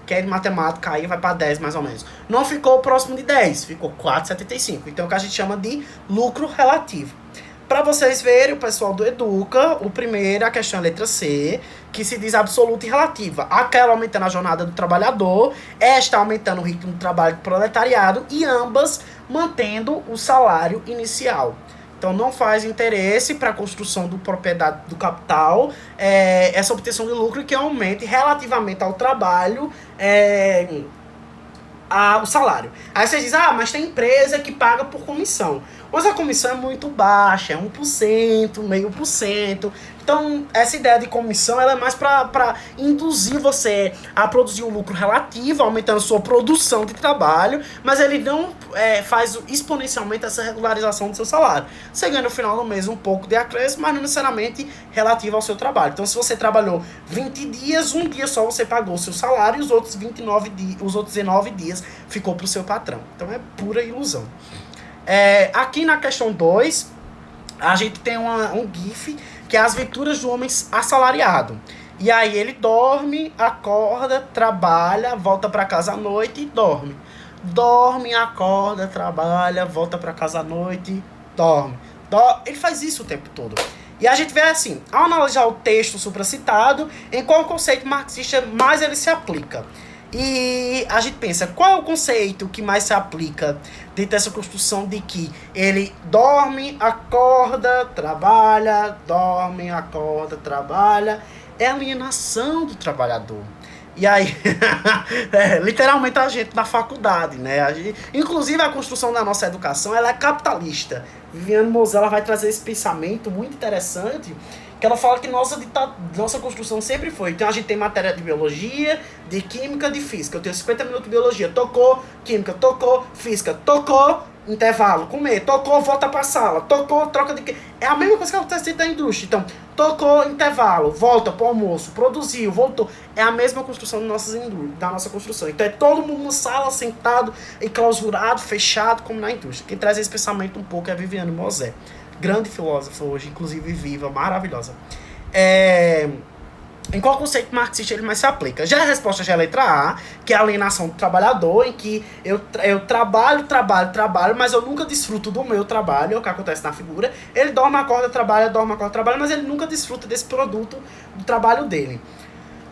que é de matemática, aí vai para 10 mais ou menos. Não ficou próximo de 10, ficou 4,75. Então, é o que a gente chama de lucro relativo. Para vocês verem, o pessoal do Educa, a questão é a letra C, que se diz absoluta e relativa. Aquela aumentando a jornada do trabalhador, esta aumentando o ritmo do trabalho do proletariado e ambas mantendo o salário inicial. Então não faz interesse para a construção do propriedade do capital essa obtenção de lucro que aumente relativamente ao trabalho o salário. Aí você diz, mas tem empresa que paga por comissão. Mas a comissão é muito baixa, é 1%, meio por cento. Então, essa ideia de comissão ela é mais para induzir você a produzir um lucro relativo, aumentando sua produção de trabalho, mas ele não faz exponencialmente essa regularização do seu salário. Você ganha no final do mês um pouco de acréscimo, mas não necessariamente relativo ao seu trabalho. Então, se você trabalhou 20 dias, um dia só você pagou o seu salário e os outros 19 dias ficou para o seu patrão. Então, é pura ilusão. Aqui na questão 2, a gente tem um GIF que é as virtudes do homem assalariado. E aí ele dorme, acorda, trabalha, volta para casa à noite e dorme. Dorme, acorda, trabalha, volta para casa à noite, dorme. Ele faz isso o tempo todo. E a gente vê assim, ao analisar o texto supracitado, em qual conceito marxista mais ele se aplica. E a gente pensa, qual é o conceito que mais se aplica dentro dessa construção de que ele dorme, acorda, trabalha, dorme, acorda, trabalha? É a alienação do trabalhador. E aí, literalmente a gente na faculdade, né? Inclusive a construção da nossa educação, ela é capitalista. Viviane Mosella vai trazer esse pensamento muito interessante, que ela fala que nossa construção sempre foi. Então a gente tem matéria de biologia, de química, de física. Eu tenho 50 minutos de biologia, tocou, química, tocou, física, tocou, intervalo, comer, tocou, volta pra sala, tocou, troca de... É a mesma coisa que acontece dentro da indústria. Então, tocou, intervalo, volta pro almoço, produziu, voltou. É a mesma construção da nossa construção. Então é todo mundo na sala, sentado, enclausurado, fechado, como na indústria. Quem traz esse pensamento um pouco é a Viviane Mosé. Grande filósofa hoje, inclusive viva, maravilhosa. Em qual conceito marxista ele mais se aplica? Já a resposta já é a letra A, que é a alienação do trabalhador, em que eu trabalho, mas eu nunca desfruto do meu trabalho, é o que acontece na figura. Ele dorme, acorda, trabalha, mas ele nunca desfruta desse produto do trabalho dele.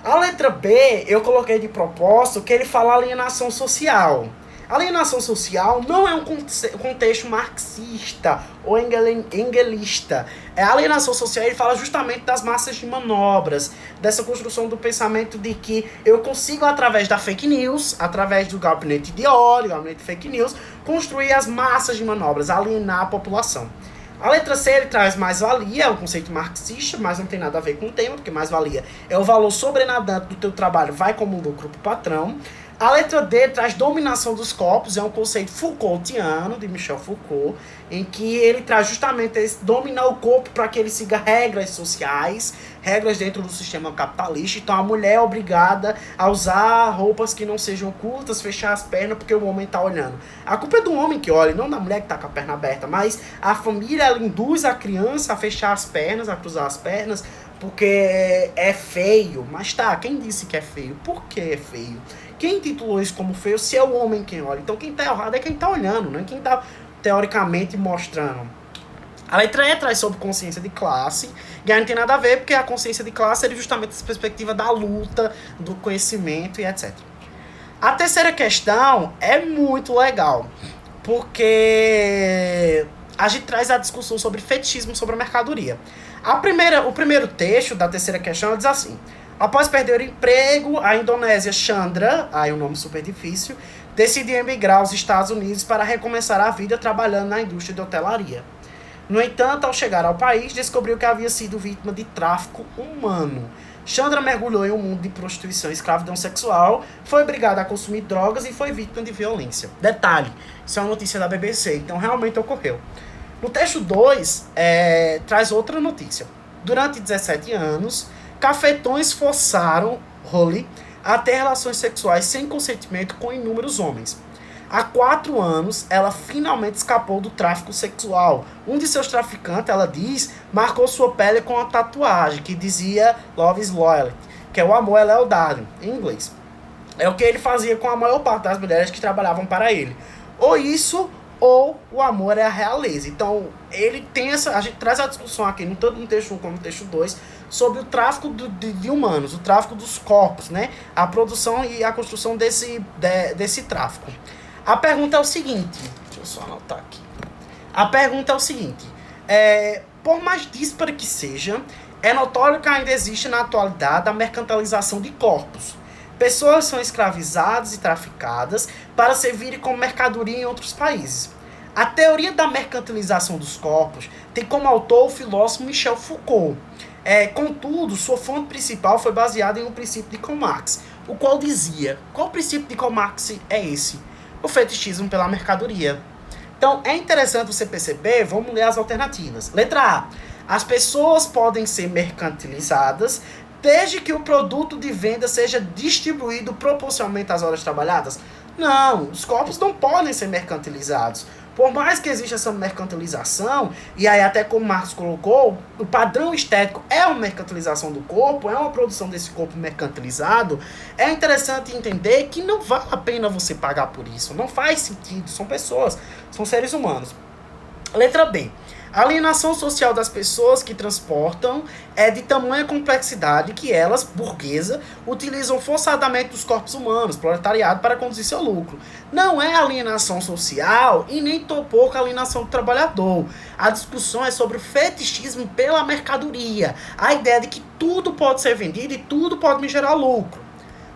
A letra B, eu coloquei de propósito que ele fala alienação social. Alienação social não é um contexto marxista ou engelista. A alienação social ele fala justamente das massas de manobras, dessa construção do pensamento de que eu consigo, através da fake news, através do gabinete de ódio, gabinete de fake news, construir as massas de manobras, alienar a população. A letra C ele traz mais-valia, é um conceito marxista, mas não tem nada a ver com o tema, porque mais-valia é o valor sobrenadante do teu trabalho, vai como um lucro para o patrão. A letra D traz dominação dos corpos, é um conceito Foucaultiano, de Michel Foucault, em que ele traz justamente esse dominar o corpo para que ele siga regras sociais, regras dentro do sistema capitalista. Então a mulher é obrigada a usar roupas que não sejam curtas, fechar as pernas porque o homem está olhando. A culpa é do homem que olha, não da mulher que está com a perna aberta, mas a família ela induz a criança a fechar as pernas, a cruzar as pernas, porque é feio. Mas tá, quem disse que é feio? Por que é feio? Quem titulou isso como feio se é o homem quem olha? Então quem tá errado é quem tá olhando, não é quem tá teoricamente mostrando. A letra E traz sobre consciência de classe, e aí não tem nada a ver, porque a consciência de classe é justamente essa perspectiva da luta, do conhecimento e etc. A terceira questão é muito legal, porque a gente traz a discussão sobre fetichismo sobre a mercadoria. O primeiro texto da terceira questão diz assim: após perder o emprego, a indonésia Chandra, aí um nome super difícil, decidiu emigrar aos Estados Unidos para recomeçar a vida trabalhando na indústria de hotelaria. No entanto, ao chegar ao país, descobriu que havia sido vítima de tráfico humano. Chandra mergulhou em um mundo de prostituição e escravidão sexual, foi obrigada a consumir drogas e foi vítima de violência. Detalhe, isso é uma notícia da BBC, então realmente ocorreu. No texto 2, traz outra notícia. Durante 17 anos, cafetões forçaram Holly a ter relações sexuais sem consentimento com inúmeros homens. Há 4 anos, ela finalmente escapou do tráfico sexual. Um de seus traficantes, ela diz, marcou sua pele com uma tatuagem que dizia Love is Loyalty, que é o amor é lealdade, em inglês. É o que ele fazia com a maior parte das mulheres que trabalhavam para ele. Ou isso, ou o amor é a realeza. Então, ele tem essa... A gente traz a discussão aqui, tanto no texto 1 como no texto 2, sobre o tráfico de humanos, o tráfico dos corpos, né? A produção e a construção desse tráfico. A pergunta é o seguinte... Deixa eu só anotar aqui. A pergunta é o seguinte... por mais díspara que seja, é notório que ainda existe na atualidade a mercantilização de corpos. Pessoas são escravizadas e traficadas para servirem como mercadoria em outros países. A teoria da mercantilização dos corpos tem como autor o filósofo Michel Foucault. Contudo, sua fonte principal foi baseada em um princípio de Karl Marx, o qual dizia... Qual princípio de Karl Marx é esse? O fetichismo pela mercadoria. Então, é interessante você perceber, vamos ler as alternativas. Letra A. As pessoas podem ser mercantilizadas desde que o produto de venda seja distribuído proporcionalmente às horas trabalhadas? Não, os corpos não podem ser mercantilizados. Por mais que exista essa mercantilização, e aí até como Marx colocou, o padrão estético é uma mercantilização do corpo, é uma produção desse corpo mercantilizado, é interessante entender que não vale a pena você pagar por isso. Não faz sentido, são pessoas, são seres humanos. Letra B. A alienação social das pessoas que transportam é de tamanha complexidade que elas, burguesa, utilizam forçadamente os corpos humanos, proletariado, para conduzir seu lucro. Não é alienação social e nem tampouco alienação do trabalhador. A discussão é sobre o fetichismo pela mercadoria. A ideia de que tudo pode ser vendido e tudo pode me gerar lucro.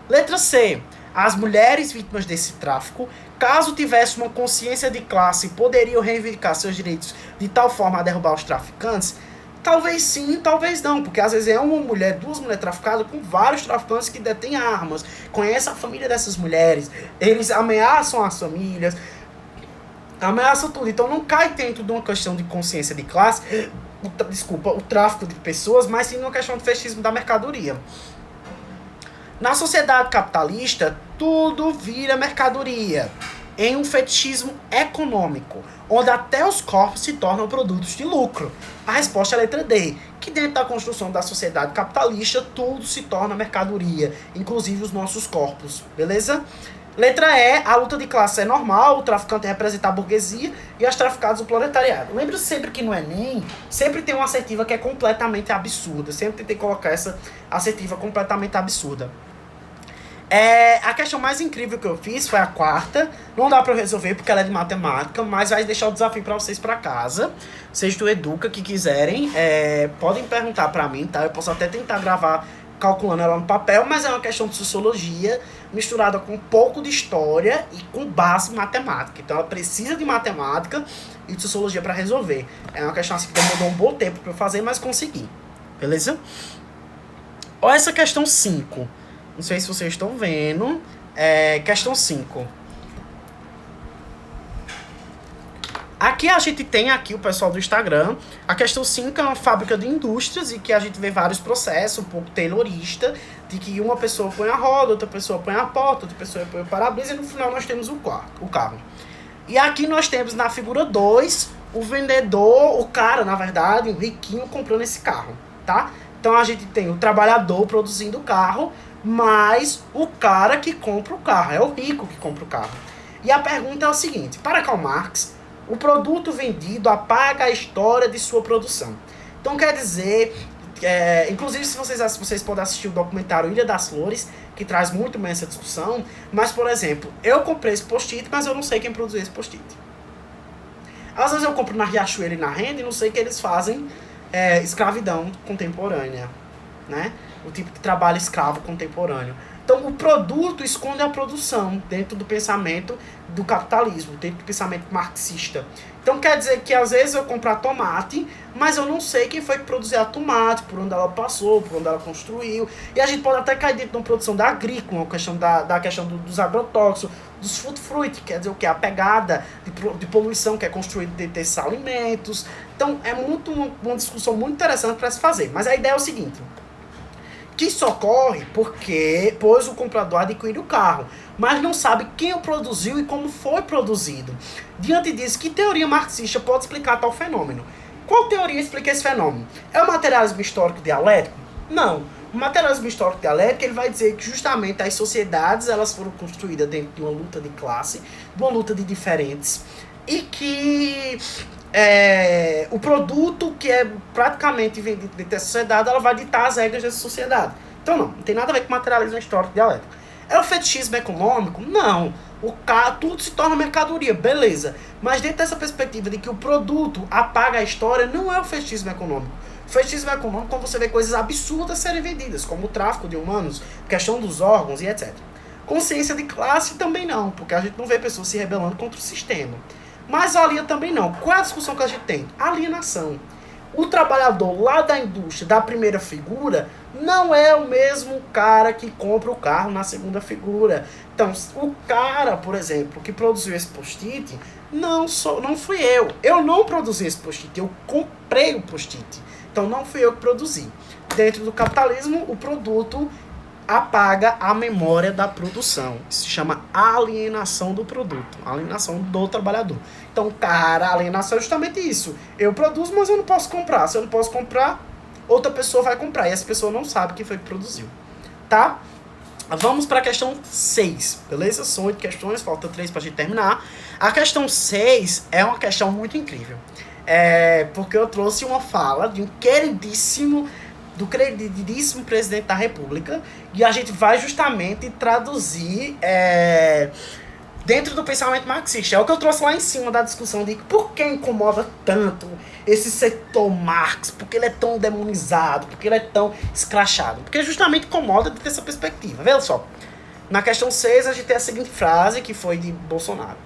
Letra C. As mulheres vítimas desse tráfico, caso tivessem uma consciência de classe, poderiam reivindicar seus direitos de tal forma a derrubar os traficantes? Talvez sim, talvez não, porque às vezes é uma mulher, duas mulheres traficadas com vários traficantes que detêm armas, conhecem a família dessas mulheres, eles ameaçam as famílias, ameaçam tudo. Então não cai dentro de uma questão de consciência de classe, o tráfico de pessoas, mas sim numa questão de fetichismo da mercadoria. Na sociedade capitalista, tudo vira mercadoria, em um fetichismo econômico, onde até os corpos se tornam produtos de lucro. A resposta é a letra D, que dentro da construção da sociedade capitalista, tudo se torna mercadoria, inclusive os nossos corpos, beleza? Letra E, a luta de classe é normal, o traficante representa a burguesia e as traficadas o proletariado. Lembra sempre que no Enem, sempre tem uma assertiva que é completamente absurda, sempre tentei colocar essa assertiva completamente absurda. A questão mais incrível que eu fiz foi a quarta. Não dá pra eu resolver porque ela é de matemática, mas vai deixar o desafio pra vocês pra casa. Vocês do Educa que quiserem, podem perguntar pra mim, tá? Eu posso até tentar gravar calculando ela no papel, mas é uma questão de sociologia misturada com um pouco de história e com base matemática. Então ela precisa de matemática e de sociologia pra resolver. É uma questão assim que demorou um bom tempo pra eu fazer, mas consegui. Beleza? Olha essa questão 5. Não sei se vocês estão vendo. Questão 5. Aqui a gente tem aqui o pessoal do Instagram. A questão 5 é uma fábrica de indústrias e que a gente vê vários processos, um pouco taylorista, de que uma pessoa põe a roda, outra pessoa põe a porta, outra pessoa põe o para-brisa e no final nós temos o carro. E aqui nós temos na figura 2 o vendedor, o cara, na verdade, o riquinho comprando esse carro, tá? Então a gente tem o trabalhador produzindo o carro, mas o cara que compra o carro, é o rico que compra o carro. E a pergunta é o seguinte, para Karl Marx, o produto vendido apaga a história de sua produção. Então quer dizer, inclusive se vocês podem assistir o documentário Ilha das Flores, que traz muito bem essa discussão, mas por exemplo, eu comprei esse post-it, mas eu não sei quem produziu esse post-it. Às vezes eu compro na Riachuelo e na Renda e não sei que eles fazem escravidão contemporânea, né? O tipo de trabalho escravo contemporâneo. Então, o produto esconde a produção dentro do pensamento do capitalismo, dentro do pensamento marxista. Então, quer dizer que às vezes eu comprar tomate, mas eu não sei quem foi que produziu a tomate, por onde ela passou, por onde ela construiu. E a gente pode até cair dentro de uma produção da agrícola, a questão da questão dos agrotóxicos, dos food fruit, quer dizer o que? A pegada de poluição que é construída desses alimentos. Então, é uma discussão muito interessante para se fazer. Mas a ideia é o seguinte, que isso ocorre pois o comprador adquire o carro, mas não sabe quem o produziu e como foi produzido. Diante disso, que teoria marxista pode explicar tal fenômeno? Qual teoria explica esse fenômeno? É o materialismo histórico dialético? Não. O materialismo histórico dialético ele vai dizer que justamente as sociedades elas foram construídas dentro de uma luta de classe, de uma luta de diferentes. e que o produto que é praticamente vendido dentro dessa sociedade, ela vai ditar as regras dessa sociedade. Então não tem nada a ver com materialismo histórico dialético. É o fetichismo econômico? Não. Tudo se torna mercadoria, beleza. Mas dentro dessa perspectiva de que o produto apaga a história, não é o fetichismo econômico. O fetichismo econômico é quando você vê coisas absurdas serem vendidas, como o tráfico de humanos, questão dos órgãos e etc. Consciência de classe também não, porque a gente não vê pessoas se rebelando contra o sistema. Mas valia também não. Qual é a discussão que a gente tem? Alienação. O trabalhador lá da indústria, da primeira figura, não é o mesmo cara que compra o carro na segunda figura. Então, o cara, por exemplo, que produziu esse post-it, não fui eu. Eu não produzi esse post-it, eu comprei o post-it. Então, não fui eu que produzi. Dentro do capitalismo, o produto apaga a memória da produção. Isso se chama alienação do produto, alienação do trabalhador. Então, cara, a alienação é justamente isso. Eu produzo, mas eu não posso comprar. Se eu não posso comprar, outra pessoa vai comprar. E essa pessoa não sabe quem foi que produziu. Tá? Vamos para a questão 6, beleza? São 8 questões, falta 3 para a gente terminar. A questão 6 é uma questão muito incrível. Porque eu trouxe uma fala de um queridíssimo presidente da República, e a gente vai justamente traduzir dentro do pensamento marxista. É o que eu trouxe lá em cima da discussão de por que incomoda tanto esse setor Marx, porque ele é tão demonizado, porque ele é tão escrachado. Porque justamente incomoda dessa perspectiva. Veja só, na questão 6 a gente tem a seguinte frase, que foi de Bolsonaro: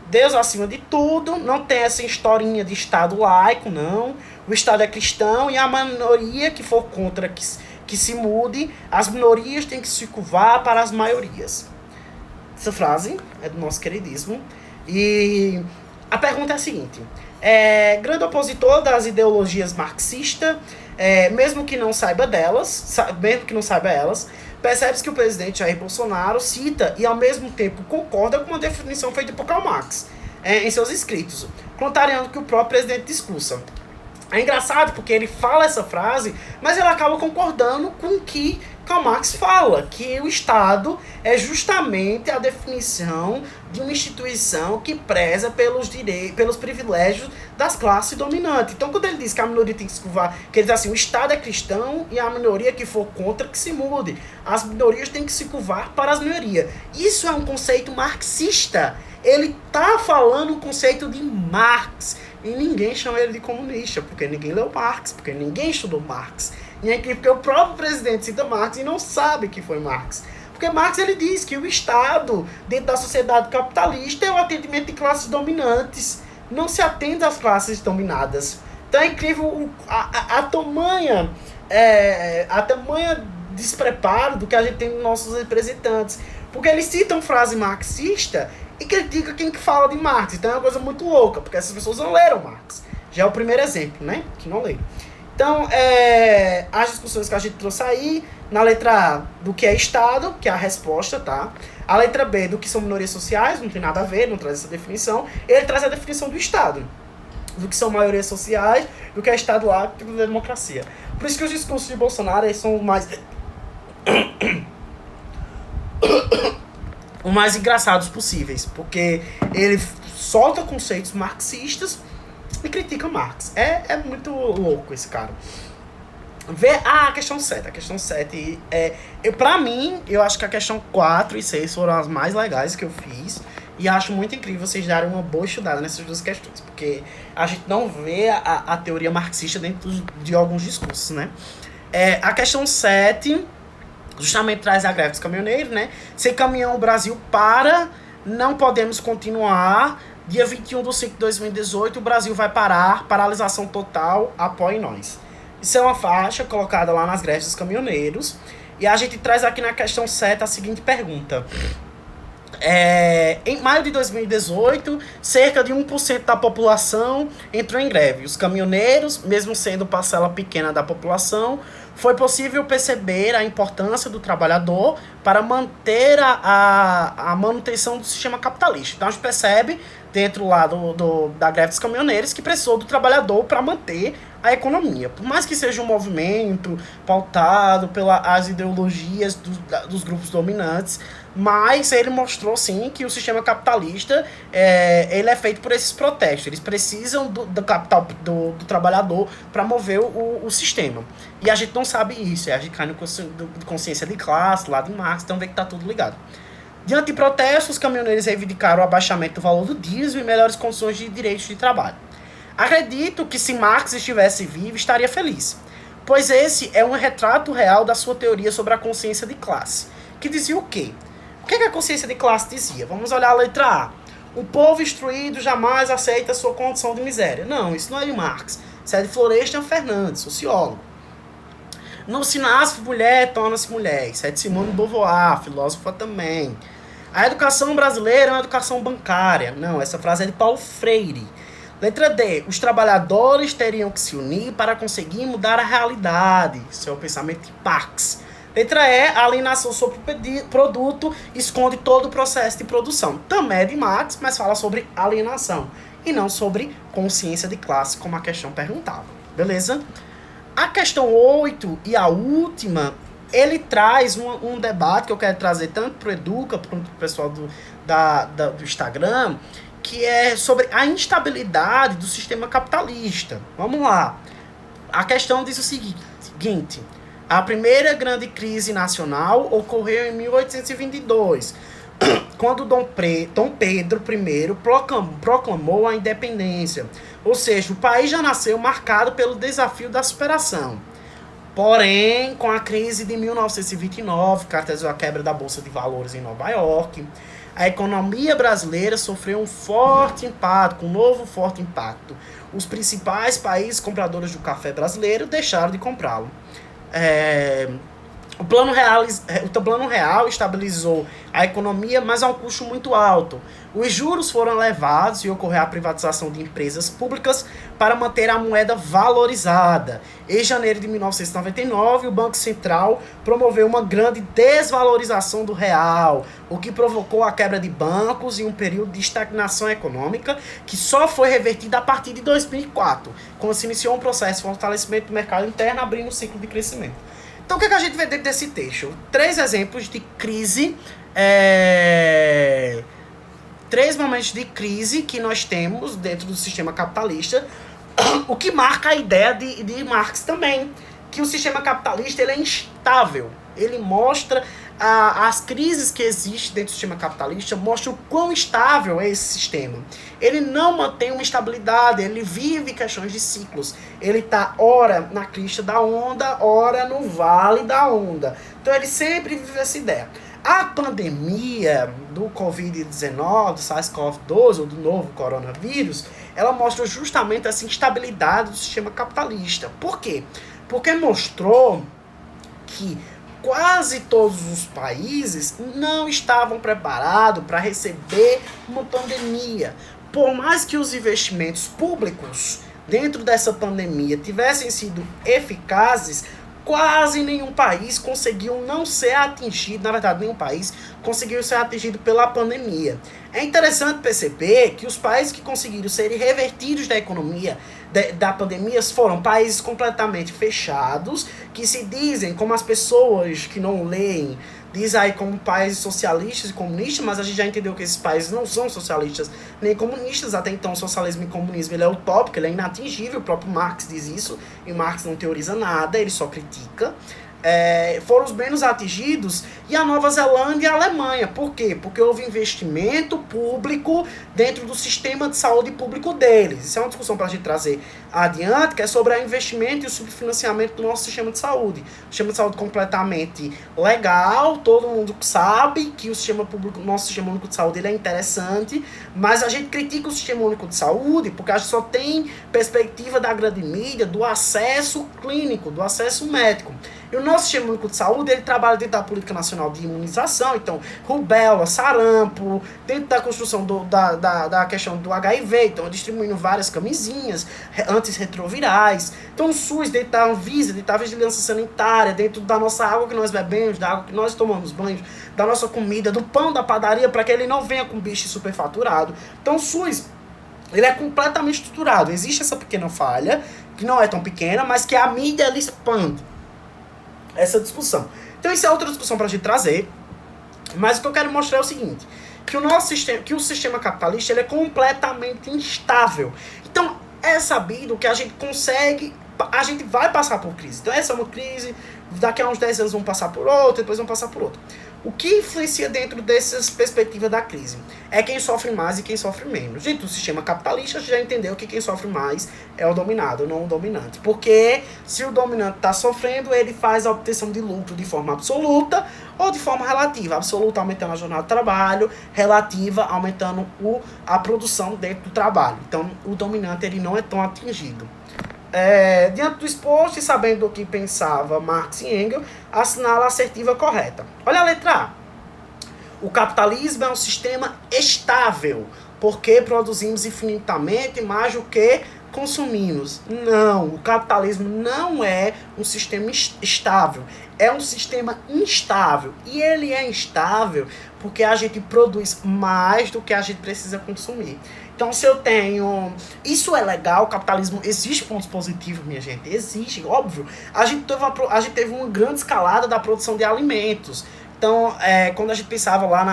Deus acima de tudo, não tem essa historinha de Estado laico, não. O Estado é cristão e a minoria que for contra que se mude, as minorias têm que se curvar para as maiorias. Essa frase é do nosso queridíssimo. E a pergunta é a seguinte: grande opositor das ideologias marxistas, mesmo que não saiba elas, percebe-se que o presidente Jair Bolsonaro cita e ao mesmo tempo concorda com uma definição feita por Karl Marx em seus escritos, contrariando que o próprio presidente discursa. É engraçado porque ele fala essa frase, mas ele acaba concordando com o que Karl Marx fala, que o Estado é justamente a definição de uma instituição que preza pelos privilégios das classes dominantes. Então, quando ele diz que a minoria tem que se curvar, que ele diz assim: o Estado é cristão e a minoria que for contra que se mude. As minorias têm que se curvar para as maiorias. Isso é um conceito marxista. Ele está falando um conceito de Marx. E ninguém chama ele de comunista, porque ninguém leu Marx, porque ninguém estudou Marx. E é incrível porque o próprio presidente cita Marx e não sabe que foi Marx. Porque Marx ele diz que o Estado, dentro da sociedade capitalista, é o atendimento de classes dominantes. Não se atende às classes dominadas. Então é incrível a tamanha despreparo do que a gente tem nos nossos representantes. Porque eles citam frase marxista e critica quem que fala de Marx. Então é uma coisa muito louca, porque essas pessoas não leram Marx. Já é o primeiro exemplo, né? Que não leram. Então, as discussões que a gente trouxe aí, na letra A, do que é Estado, que é a resposta, tá? A letra B, do que são minorias sociais, não tem nada a ver, não traz essa definição. Ele traz a definição do Estado, do que são maiorias sociais, do que é Estado lá, tipo da democracia. Por isso que os discursos de Bolsonaro eles são os mais engraçados possíveis, porque ele solta conceitos marxistas e critica Marx. É muito louco esse cara. A questão 7. A questão 7 pra mim, eu acho que a questão 4 e 6 foram as mais legais que eu fiz. E acho muito incrível vocês darem uma boa estudada nessas duas questões, porque a gente não vê a teoria marxista dentro de alguns discursos, né? A questão 7 justamente traz a greve dos caminhoneiros, né? Sem caminhão o Brasil para, não podemos continuar. Dia 21/5/2018, o Brasil vai parar, paralisação total, apoie nós. Isso é uma faixa colocada lá nas greves dos caminhoneiros. E a gente traz aqui na questão 7 a seguinte pergunta. Em maio de 2018, cerca de 1% da população entrou em greve. Os caminhoneiros, mesmo sendo parcela pequena da população, foi possível perceber a importância do trabalhador para manter a manutenção do sistema capitalista. Então a gente percebe, dentro lá da greve dos caminhoneiros, que precisou do trabalhador para manter a economia. Por mais que seja um movimento pautado pelas ideologias dos grupos dominantes, mas ele mostrou, sim, que o sistema capitalista ele é feito por esses protestos. Eles precisam do capital do trabalhador para mover o sistema. E a gente não sabe isso. A gente cai no consciência de classe, lá de Marx, então vê que está tudo ligado. Diante de protestos, os caminhoneiros reivindicaram o abaixamento do valor do diesel e melhores condições de direitos de trabalho. Acredito que se Marx estivesse vivo, estaria feliz, pois esse é um retrato real da sua teoria sobre a consciência de classe, que dizia o quê? O que a consciência de classe dizia? Vamos olhar a letra A. O povo instruído jamais aceita a sua condição de miséria. Não, isso não é de Marx. Isso é de Florestan Fernandes, sociólogo. Não se nasce mulher, torna-se mulher. Isso é de Simone de Beauvoir, filósofa também. A educação brasileira é uma educação bancária. Não, essa frase é de Paulo Freire. Letra D. Os trabalhadores teriam que se unir para conseguir mudar a realidade. Isso é o pensamento de Marx. Letra E, a alienação sobre o produto esconde todo o processo de produção. Também é de Marx, mas fala sobre alienação e não sobre consciência de classe, como a questão perguntava. Beleza? A questão 8 e a última, ele traz um debate que eu quero trazer tanto para o Educa, para o pessoal do Instagram, que é sobre a instabilidade do sistema capitalista. Vamos lá. A questão diz o seguinte: a primeira grande crise nacional ocorreu em 1822, quando Dom Pedro I proclamou a independência. Ou seja, o país já nasceu marcado pelo desafio da superação. Porém, com a crise de 1929, que caracterizou a quebra da Bolsa de Valores em Nova York, a economia brasileira sofreu um novo forte impacto. Os principais países compradores do café brasileiro deixaram de comprá-lo. O plano real estabilizou a economia, mas a um custo muito alto. Os juros foram elevados e ocorreu a privatização de empresas públicas para manter a moeda valorizada. Em janeiro de 1999, o Banco Central promoveu uma grande desvalorização do real, o que provocou a quebra de bancos e um período de estagnação econômica que só foi revertida a partir de 2004, quando se iniciou um processo de fortalecimento do mercado interno, abrindo um ciclo de crescimento. Então, o que a gente vê dentro desse texto? 3 exemplos de crise, 3 momentos de crise que nós temos dentro do sistema capitalista, o que marca a ideia de Marx também, que o sistema capitalista ele é instável. Ele mostra as crises que existem dentro do sistema capitalista, mostra o quão instável é esse sistema. Ele não mantém uma estabilidade, ele vive questões de ciclos. Ele está ora na crista da onda, ora no vale da onda. Então ele sempre vive essa ideia. A pandemia do Covid-19, do SARS-CoV-2 ou do novo coronavírus, ela mostra justamente essa instabilidade do sistema capitalista. Por quê? Porque mostrou que quase todos os países não estavam preparados para receber uma pandemia. Por mais que os investimentos públicos dentro dessa pandemia tivessem sido eficazes, quase nenhum país conseguiu não ser atingido, na verdade, nenhum país conseguiu ser atingido pela pandemia. É interessante perceber que os países que conseguiram serem revertidos da economia da pandemia foram países completamente fechados, que se dizem, como as pessoas que não leem, diz aí como países socialistas e comunistas, mas a gente já entendeu que esses países não são socialistas nem comunistas. Até então o socialismo e o comunismo ele é utópico, ele é inatingível, o próprio Marx diz isso, e Marx não teoriza nada, ele só critica. Foram os menos atingidos, e a Nova Zelândia e a Alemanha. Por quê? Porque houve investimento público dentro do sistema de saúde público deles. Isso é uma discussão para a gente trazer adiante, que é sobre o investimento e o subfinanciamento do nosso sistema de saúde. O sistema de saúde completamente legal, todo mundo sabe que o sistema público, nosso sistema único de saúde ele é interessante, mas a gente critica o sistema único de saúde porque a gente só tem perspectiva da grande mídia do acesso clínico, do acesso médico. E o nosso sistema único de saúde, ele trabalha dentro da política nacional de imunização, então, rubéola, sarampo, dentro da construção da questão do HIV, então, distribuindo várias camisinhas antirretrovirais. Então, o SUS, dentro da Anvisa, dentro da vigilância sanitária, dentro da nossa água que nós bebemos, da água que nós tomamos banho, da nossa comida, do pão da padaria, para que ele não venha com bicho superfaturado. Então, o SUS, ele é completamente estruturado. Existe essa pequena falha, que não é tão pequena, mas que a mídia, ela expande essa discussão. Então isso é outra discussão para a gente trazer, Mas o que eu quero mostrar é o seguinte, que o nosso sistema, que o sistema capitalista, ele é completamente instável. Então, é sabido que a gente vai passar por crise. Então, essa é uma crise, daqui a uns 10 anos vão passar por outra, depois vão passar por outra. O que influencia dentro dessas perspectivas da crise? É quem sofre mais e quem sofre menos. Dentro do sistema capitalista, a gente já entendeu que quem sofre mais é o dominado, não o dominante. Porque se o dominante está sofrendo, ele faz a obtenção de lucro de forma absoluta ou de forma relativa. Absoluta aumentando a jornada de trabalho, relativa aumentando a produção dentro do trabalho. Então, o dominante ele não é tão atingido. Diante do exposto e sabendo o que pensava Marx e Engels, assinala a assertiva correta. Olha a letra A. O capitalismo é um sistema estável, porque produzimos infinitamente mais do que consumimos. Não, o capitalismo não é um sistema estável, é um sistema instável. E ele é instável porque a gente produz mais do que a gente precisa consumir. Então, se eu tenho... Isso é legal, o capitalismo... Existe pontos positivos, minha gente. Existe, óbvio. A gente teve uma grande escalada da produção de alimentos. Então, quando a gente pensava lá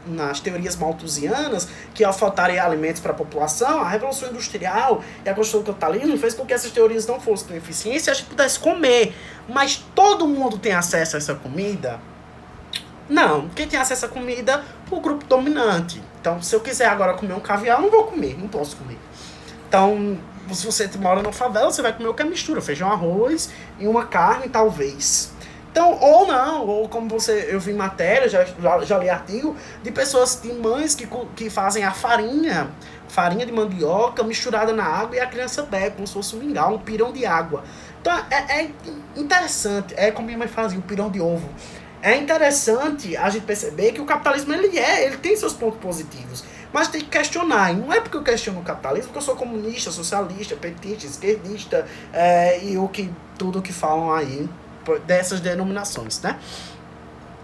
nas teorias malthusianas, que ao faltarem alimentos para a população, a Revolução Industrial e a construção do capitalismo fez com que essas teorias não fossem tão eficientes e a gente pudesse comer. Mas todo mundo tem acesso a essa comida? Não. Quem tem acesso à comida? O grupo dominante. Então, se eu quiser agora comer um caviar, eu não vou comer, não posso comer. Então, se você mora na favela, você vai comer o que é mistura, feijão, arroz e uma carne, talvez. Então, ou não, ou como eu vi matéria, já li artigo, de pessoas, de mães que fazem a farinha de mandioca misturada na água e a criança bebe, como se fosse um mingau, um pirão de água. Então, é interessante, é como minha mãe fazia, o pirão de ovo. É interessante a gente perceber que o capitalismo, ele tem seus pontos positivos, mas tem que questionar. E não é porque eu questiono o capitalismo que eu sou comunista, socialista, petista, esquerdista, e tudo que falam aí dessas denominações, né?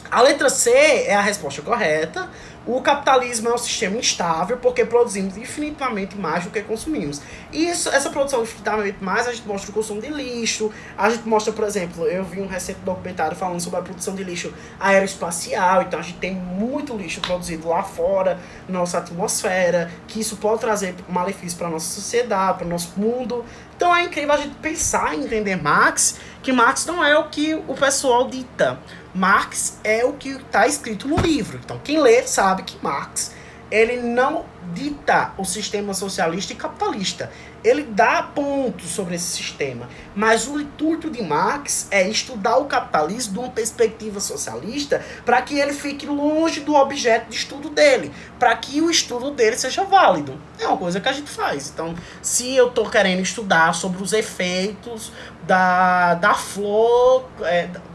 A letra C é a resposta correta. O capitalismo é um sistema instável porque produzimos infinitamente mais do que consumimos. E essa produção infinitamente mais, a gente mostra o consumo de lixo, a gente mostra, por exemplo, eu vi um recente documentário falando sobre a produção de lixo aeroespacial, então a gente tem muito lixo produzido lá fora, na nossa atmosfera, que isso pode trazer malefício para a nossa sociedade, para o nosso mundo. Então é incrível a gente pensar e entender Marx, que Marx não é o que o pessoal dita. Marx é o que está escrito no livro. Então, quem lê sabe que Marx, ele não dita o sistema socialista e capitalista. Ele dá pontos sobre esse sistema. Mas o intuito de Marx é estudar o capitalismo de uma perspectiva socialista para que ele fique longe do objeto de estudo dele. Para que o estudo dele seja válido. É uma coisa que a gente faz. Então, se eu estou querendo estudar sobre os efeitos da flor,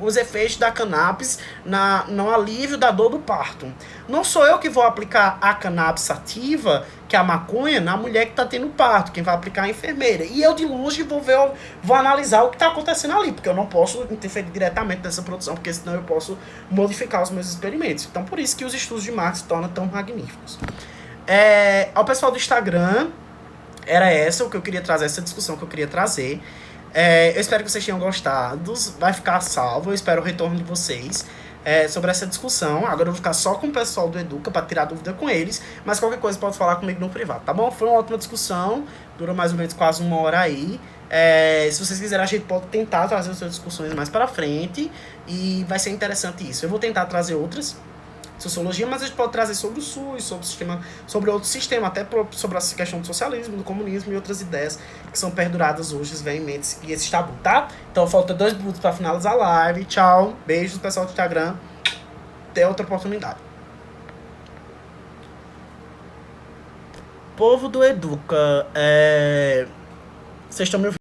os efeitos da cannabis no alívio da dor do parto. Não sou eu que vou aplicar a cannabis sativa, que é a maconha, na mulher que está tendo parto. Quem vai aplicar é a enfermeira. E eu de longe vou analisar o que está acontecendo ali, porque eu não posso interferir diretamente nessa produção, porque senão eu posso modificar os meus experimentos. Então, por isso que os estudos de Marx se tornam tão magníficos. Ao pessoal do Instagram, era essa discussão que eu queria trazer. Eu espero que vocês tenham gostado. Vai ficar salvo. Eu espero o retorno de vocês sobre essa discussão. Agora eu vou ficar só com o pessoal do Educa para tirar dúvida com eles. Mas qualquer coisa pode falar comigo no privado, tá bom? Foi uma ótima discussão. Durou mais ou menos quase 1 hora aí. Se vocês quiserem, a gente pode tentar trazer essas discussões mais para frente. E vai ser interessante isso. Eu vou tentar trazer outras sociologia, mas a gente pode trazer sobre o SUS, sobre outro sistema, até sobre essa questão do socialismo, do comunismo e outras ideias que são perduradas hoje, veementes, e esse tabu, tá? Então falta 2 minutos para finalizar a live. Tchau, beijos pessoal do Instagram, até outra oportunidade. Povo do Educa, vocês estão me ouvindo?